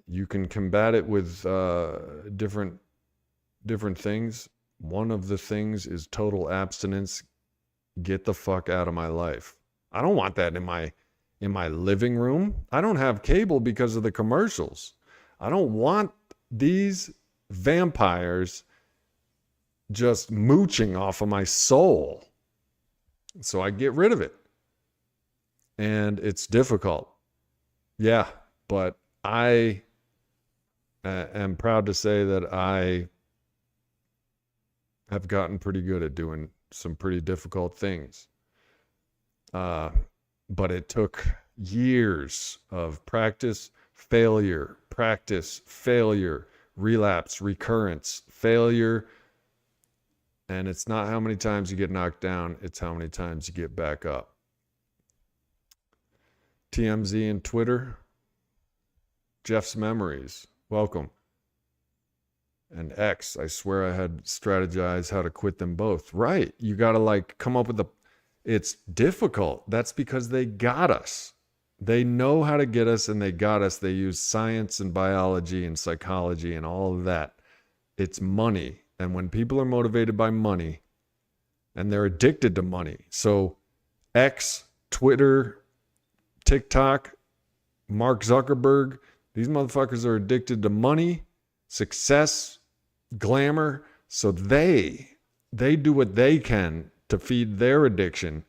You can combat it with different things. One of the things is total abstinence. Get the fuck out of my life. I don't want that in my living room. I don't have cable because of the commercials. I don't want these vampires just mooching off of my soul. So I get rid of it. And it's difficult. Yeah, but I am proud to say that I have gotten pretty good at doing some pretty difficult things. But it took years of practice, failure, relapse, recurrence, failure. And it's not how many times you get knocked down, it's how many times you get back up. TMZ and Twitter, Jeff's Memories, welcome. And X, I swear I had strategized how to quit them both. Right, you got to come up with it's difficult. That's because they got us. They know how to get us, and they got us. They use science and biology and psychology and all of that. It's money. And when people are motivated by money, and they're addicted to money. So X, Twitter, TikTok, Mark Zuckerberg, these motherfuckers are addicted to money, success, glamour. So they do what they can to feed their addiction.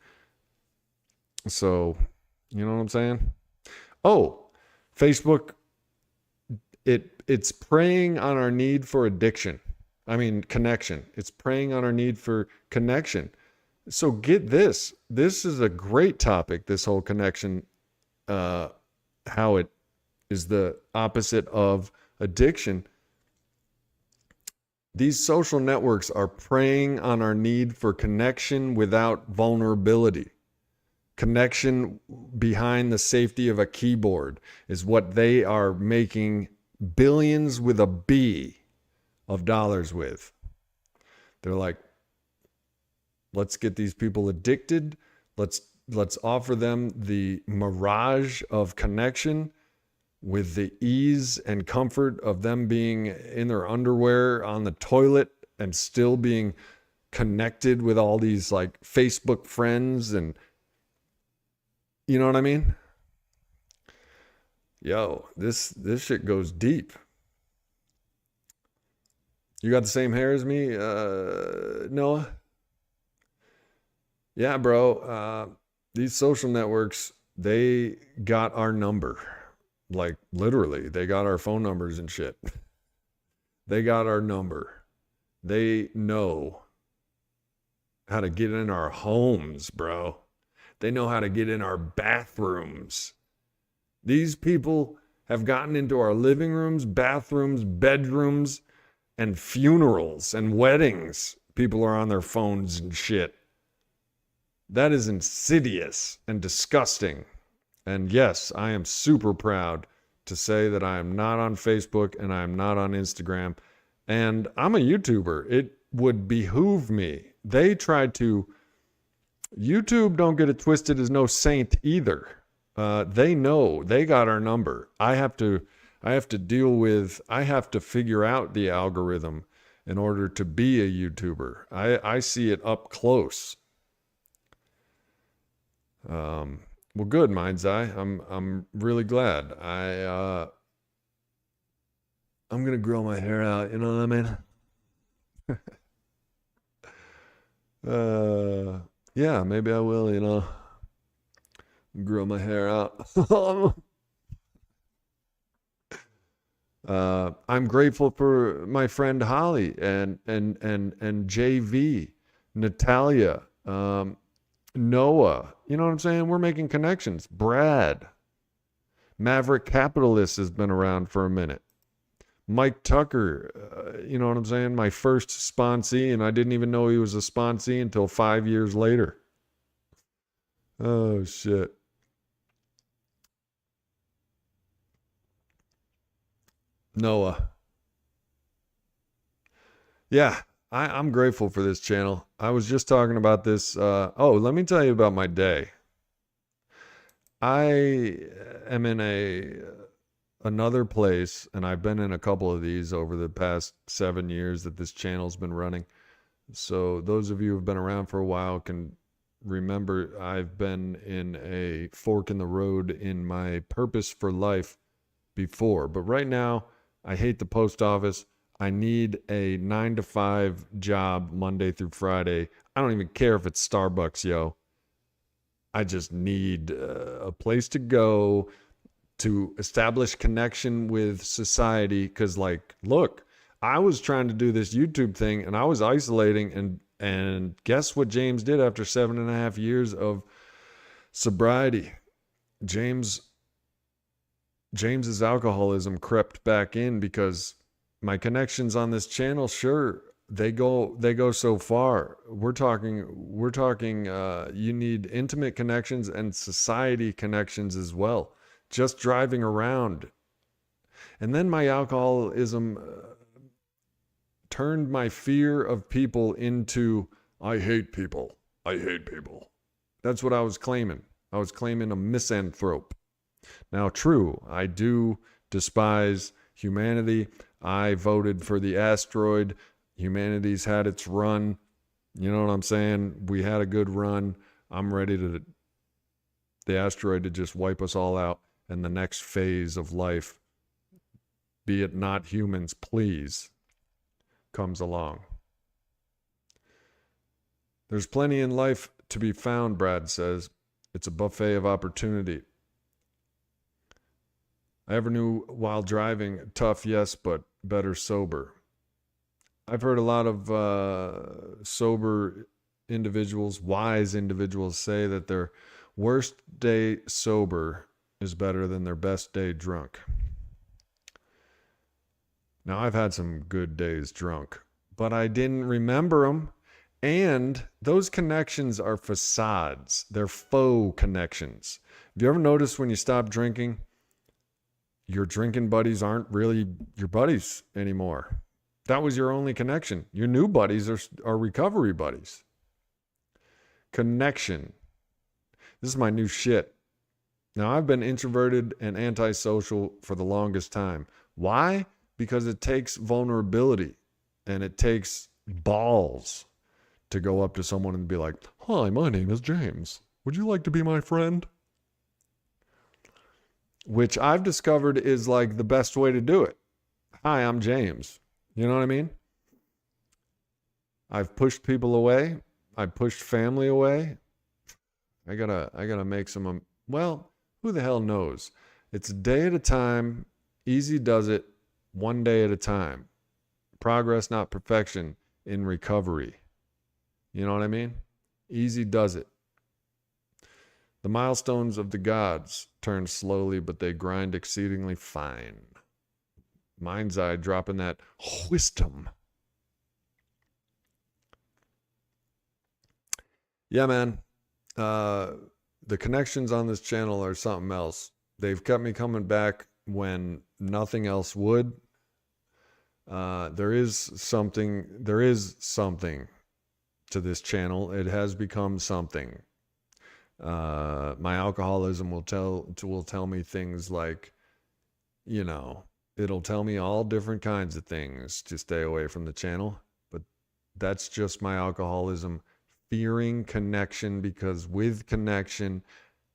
So, you know what I'm saying? Oh, Facebook, it's preying on our need for connection. It's preying on our need for connection. So get this. This is a great topic, this whole connection, how it is the opposite of addiction. These social networks are preying on our need for connection without vulnerability. Connection behind the safety of a keyboard is what they are making billions with a B of dollars with. They're like, let's get these people addicted. Let's offer them the mirage of connection with the ease and comfort of them being in their underwear on the toilet and still being connected with all these Facebook friends, and you know what I mean? Yo, this shit goes deep. You got the same hair as me, Noah? Yeah, bro. These social networks, they got our number. Literally, they got our phone numbers and shit. They got our number. They know how to get in our homes, bro. They know how to get in our bathrooms. These people have gotten into our living rooms, bathrooms, bedrooms, and funerals and weddings. People are on their phones and shit. That is insidious and disgusting. And yes, I am super proud to say that I am not on Facebook and I am not on Instagram. And I'm a YouTuber. It would behoove me. They tried to... YouTube, don't get it twisted, is no saint either. They know. They got our number. I have to figure out the algorithm in order to be a YouTuber. I see it up close. Well, good, Mind's Eye. I'm really glad. I'm gonna grow my hair out. You know what I mean? Yeah, maybe I will. Grow my hair out. I'm grateful for my friend Holly and JV, Natalia, Noah. You know what I'm saying? We're making connections. Brad, Maverick Capitalist has been around for a minute. Mike Tucker, you know what I'm saying? My first sponsee, and I didn't even know he was a sponsee until 5 years later. Oh, shit. Noah. Yeah, I'm grateful for this channel. I was just talking about this. Let me tell you about my day. I am in another place, and I've been in a couple of these over the past 7 years that this channel's been running. So those of you who've been around for a while can remember I've been in a fork in the road in my purpose for life before. But right now, I hate the post office. I need a 9 to 5 job Monday through Friday. I don't even care if it's Starbucks, yo. I just need a place to go to establish connection with society. Because, like, look, I was trying to do this YouTube thing and I was isolating, and guess what James did after 7.5 years of sobriety? James's alcoholism crept back in because my connections on this channel, sure, they go so far. We're talking you need intimate connections and society connections as well. Just driving around. And then my alcoholism turned my fear of people into, I hate people. I hate people. That's what I was claiming. I was claiming a misanthrope. Now, true, I do despise humanity. I voted for the asteroid. Humanity's had its run. You know what I'm saying? We had a good run. I'm ready to the asteroid to just wipe us all out, and the next phase of life, be it not humans, please, comes along. There's plenty in life to be found, Brad says. It's a buffet of opportunity. I ever knew while driving, tough, yes, but better sober. I've heard a lot of sober individuals, wise individuals, say that their worst day sober is better than their best day drunk. Now, I've had some good days drunk, but I didn't remember them. And those connections are facades. They're faux connections. Have you ever noticed when you stop drinking, your drinking buddies aren't really your buddies anymore? That was your only connection. Your new buddies are recovery buddies. Connection. This is my new shit. Now, I've been introverted and antisocial for the longest time. Why? Because it takes vulnerability and it takes balls to go up to someone and be like, hi, my name is James. Would you like to be my friend? Which I've discovered is like the best way to do it. Hi, I'm James. You know what I mean? I've pushed people away. I've pushed family away. I gotta make some, well, who the hell knows? It's a day at a time. Easy does it. One day at a time. Progress, not perfection, in recovery. You know what I mean? Easy does it. The milestones of the gods turn slowly, but they grind exceedingly fine. Mind's eye dropping that wisdom. Yeah, man. The connections on this channel are something else. They've kept me coming back when nothing else would. There is something to this channel. It has become something. My alcoholism will tell me things like, you know, it'll tell me all different kinds of things to stay away from the channel. But that's just my alcoholism fearing connection, because with connection,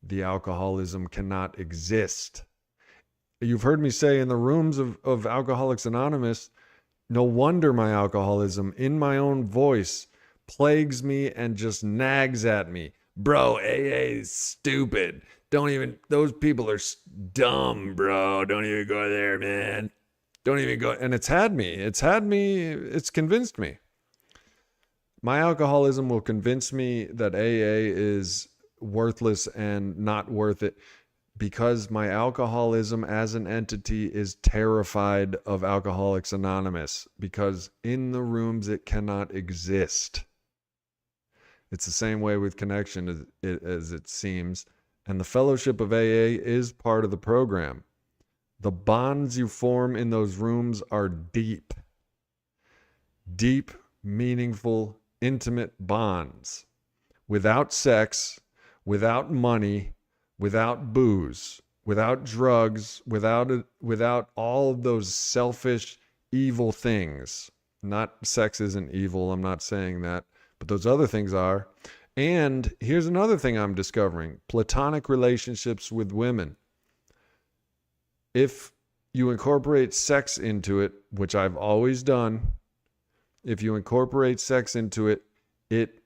the alcoholism cannot exist. You've heard me say in the rooms of Alcoholics Anonymous, no wonder my alcoholism in my own voice plagues me and just nags at me. Bro, AA is stupid. Those people are dumb, bro. Don't even go there, man. Don't even go. And it's convinced me. My alcoholism will convince me that AA is worthless and not worth it, because my alcoholism as an entity is terrified of Alcoholics Anonymous, because in the rooms it cannot exist. It's the same way with connection as it seems. And the fellowship of AA is part of the program. The bonds you form in those rooms are deep. Deep, meaningful, intimate bonds. Without sex, without money, without booze. without drugs, without all of those selfish, evil things. Not sex isn't evil, I'm not saying that, but those other things are. And here's another thing I'm discovering: platonic relationships with women. If you incorporate sex into it, which I've always done, if you incorporate sex into it, it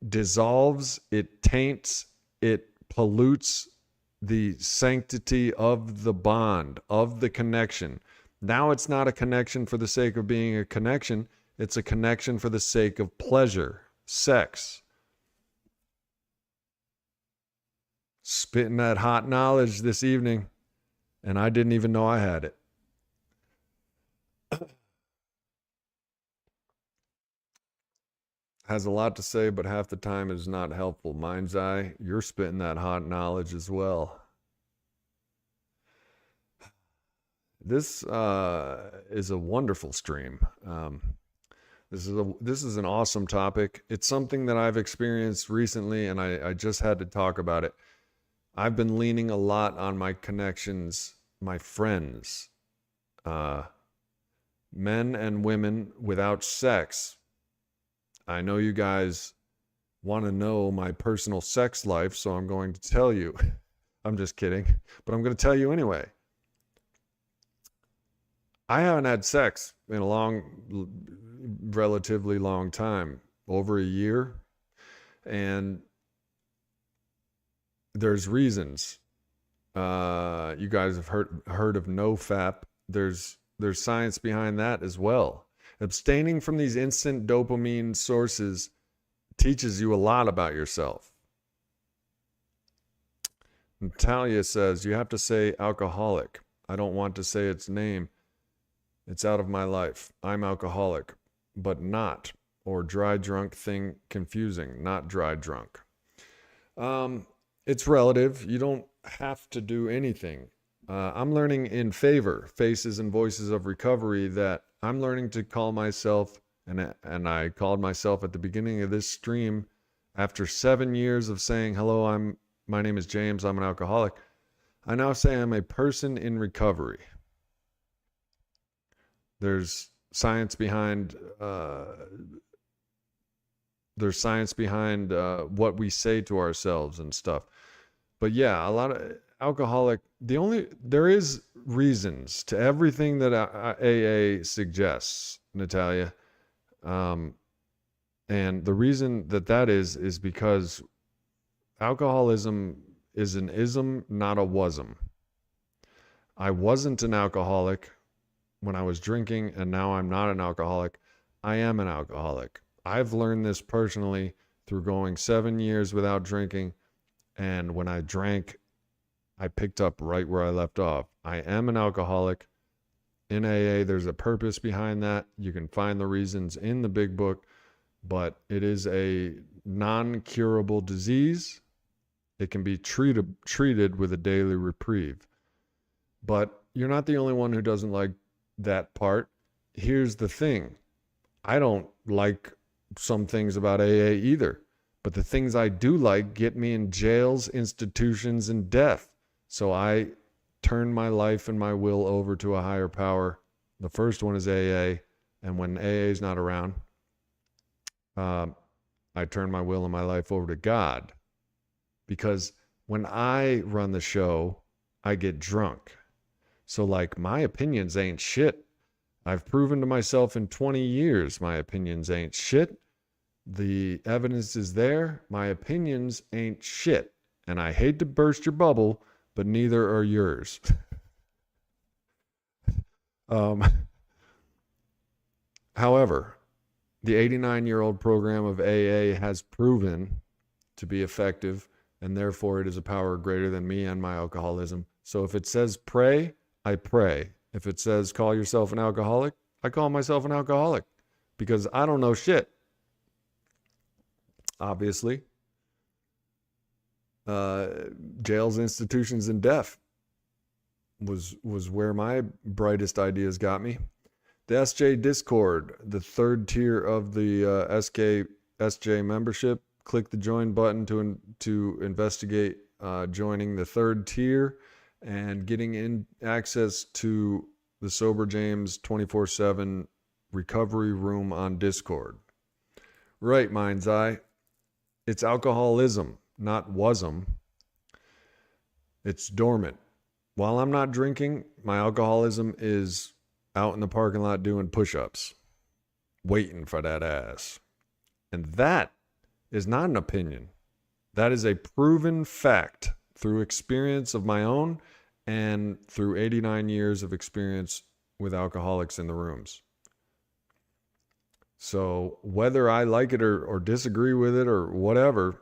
dissolves, it taints, it pollutes the sanctity of the bond, of the connection. Now it's not a connection for the sake of being a connection. It's a connection for the sake of pleasure, sex. Spitting that hot knowledge this evening, and I didn't even know I had it. Has a lot to say, but half the time is not helpful. Mind's eye, you're spitting that hot knowledge as well. This is a wonderful stream. This is an awesome topic. It's something that I've experienced recently, and I just had to talk about it. I've been leaning a lot on my connections, my friends, men and women without sex. I know you guys want to know my personal sex life, so I'm going to tell you. I'm just kidding, but I'm going to tell you anyway. I haven't had sex in a relatively long time, over a year, and there's reasons. You guys have heard of NoFap. There's science behind that as well. Abstaining from these instant dopamine sources teaches you a lot about yourself. Natalia says, you have to say alcoholic. I don't want to say its name. It's out of my life. I'm alcoholic, but not, or dry drunk thing confusing, not dry drunk. It's relative. You don't have to do anything. I'm learning in favor, Faces and Voices of Recovery, that I'm learning to call myself, and I called myself at the beginning of this stream, after 7 years of saying, hello, my name is James, I'm an alcoholic. I now say I'm a person in recovery. There's science behind what we say to ourselves and stuff. But yeah, a lot of alcoholic, there is reasons to everything that AA suggests, Natalia. And the reason that is because alcoholism is an ism, not a wasm. I wasn't an alcoholic when I was drinking, and now I'm not an alcoholic. I am an alcoholic. I've learned this personally through going 7 years without drinking, and when I drank, I picked up right where I left off. I am an alcoholic. In AA, there's a purpose behind that. You can find the reasons in the big book, but it is a non-curable disease. It can be treated with a daily reprieve. But you're not the only one who doesn't like that part. Here's the thing. I don't like some things about AA either, but the things I do like get me in jails, institutions, and death. So I turn my life and my will over to a higher power. The first one is AA, and when AA is not around, I turn my will and my life over to God. Because when I run the show, I get drunk. So like, my opinions ain't shit. I've proven to myself in 20 years my opinions ain't shit. The evidence is there. My opinions ain't shit. And I hate to burst your bubble, but neither are yours. However, the 89-year-old program of AA has proven to be effective, and therefore it is a power greater than me and my alcoholism. So if it says pray, I pray. If it says call yourself an alcoholic, I call myself an alcoholic, because I don't know shit. Obviously. Jails, institutions, and death was where my brightest ideas got me. The SJ Discord, the third tier of the SJ membership. Click the join button to investigate joining the 3rd tier and getting in access to the Sober James 24/7 recovery room on Discord. Right, mind's eye. It's alcoholism, not wasm. It's dormant. While I'm not drinking, my alcoholism is out in the parking lot doing push-ups, waiting for that ass. And that is not an opinion. That is a proven fact through experience of my own and through 89 years of experience with alcoholics in the rooms. So whether I like it or disagree with it or whatever,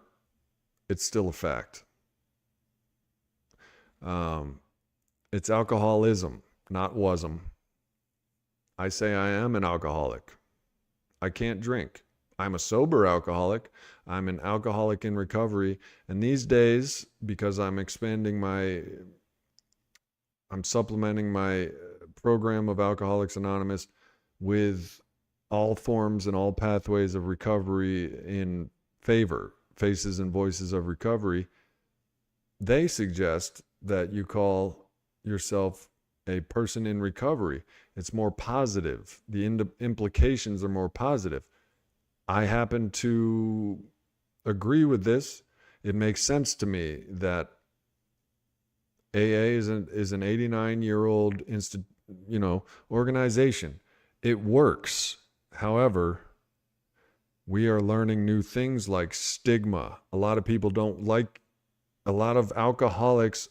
it's still a fact. It's alcoholism, not wasm. I say I am an alcoholic. I can't drink. I'm a sober alcoholic. I'm an alcoholic in recovery. And these days, because I'm supplementing my program of Alcoholics Anonymous with all forms and all pathways of recovery in favor, faces and voices of recovery, they suggest that you call yourself a person in recovery. It's more positive. The implications are more positive. I happen to agree with this. It makes sense to me that AA is an 89-year-old organization. It works. However, we are learning new things like stigma. A lot of alcoholics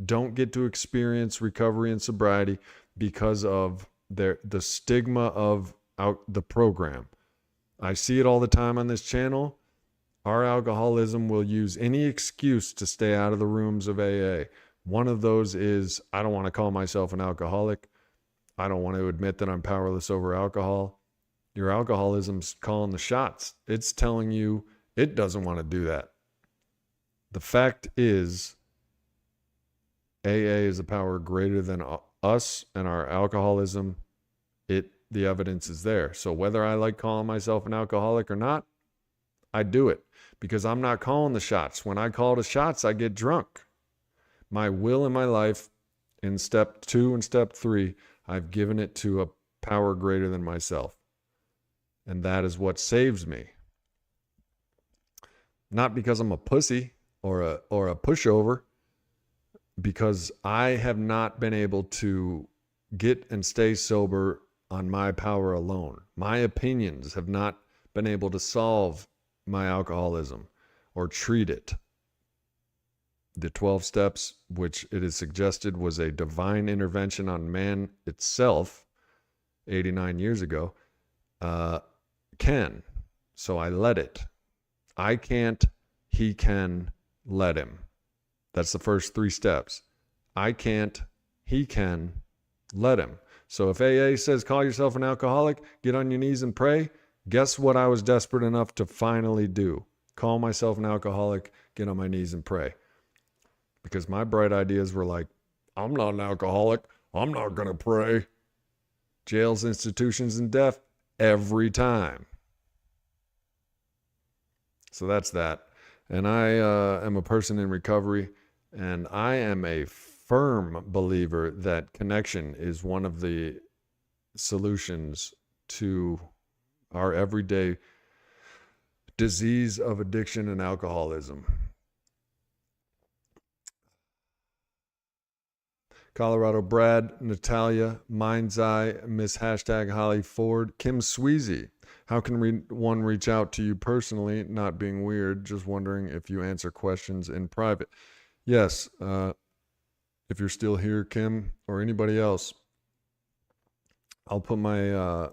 don't get to experience recovery and sobriety because of the stigma of the program. I see it all the time on this channel. Our alcoholism will use any excuse to stay out of the rooms of AA. One of those is, I don't want to call myself an alcoholic. I don't want to admit that I'm powerless over alcohol. Your alcoholism's calling the shots. It's telling you it doesn't want to do that. The fact is, AA is a power greater than us and our alcoholism. The evidence is there. So whether I like calling myself an alcoholic or not, I do it because I'm not calling the shots. When I call the shots, I get drunk. My will in my life, in step 2 and step 3, I've given it to a power greater than myself. And that is what saves me. Not because I'm a pussy or a pushover, because I have not been able to get and stay sober on my power alone. My opinions have not been able to solve my alcoholism or treat it. The 12 steps, which it is suggested was a divine intervention on man itself 89 years ago, can. So I let it. I can't, he can, let him. That's the first 3 steps. I can't, he can, let him. So if AA says call yourself an alcoholic, get on your knees and pray, guess what I was desperate enough to finally do? Call myself an alcoholic, get on my knees and pray. Because my bright ideas were like, I'm not an alcoholic. I'm not going to pray. Jails, institutions, and death every time. So that's that. And I am a person in recovery, and I am a firm believer that connection is one of the solutions to our everyday disease of addiction and alcoholism. Colorado Brad, Natalia, Mind's Eye, Miss Holly Ford, Kim Sweezy. How can one reach out to you personally? Not being weird, just wondering if you answer questions in private. Yes, if you're still here, Kim, or anybody else, I'll put my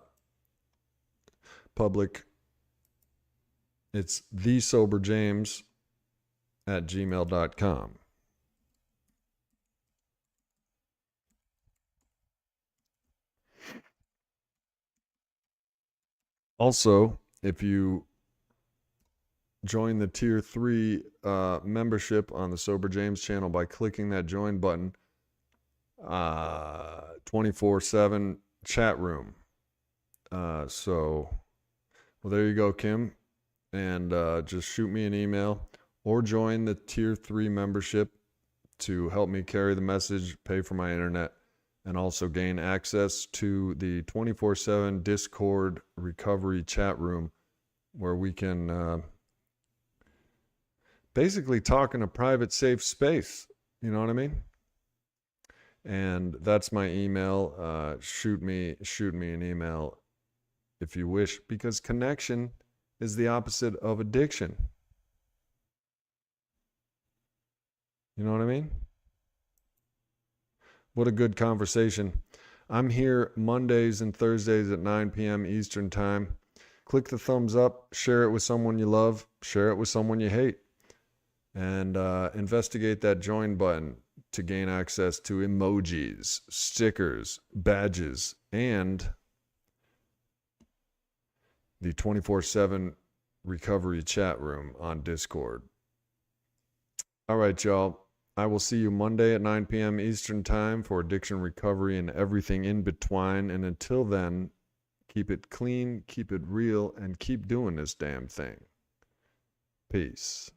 public, it's thesoberjames@gmail.com. Also, if you join the tier 3 membership on the Sober James channel by clicking that join button, 24/7 chat room. Well, there you go, Kim. And just shoot me an email or join the Tier 3 membership to help me carry the message, pay for my internet, and also gain access to the 24/7 Discord recovery chat room where we can basically talk in a private, safe space. You know what I mean? And that's my email. Shoot me an email if you wish, because connection is the opposite of addiction. You know what I mean? What a good conversation. I'm here Mondays and Thursdays at 9 p.m. Eastern Time. Click the thumbs up, share it with someone you love, share it with someone you hate, and investigate that join button to gain access to emojis, stickers, badges, and the 24/7 recovery chat room on Discord. All right, y'all. I will see you Monday at 9 p.m. Eastern Time for addiction recovery and everything in between. And until then, keep it clean, keep it real, and keep doing this damn thing. Peace.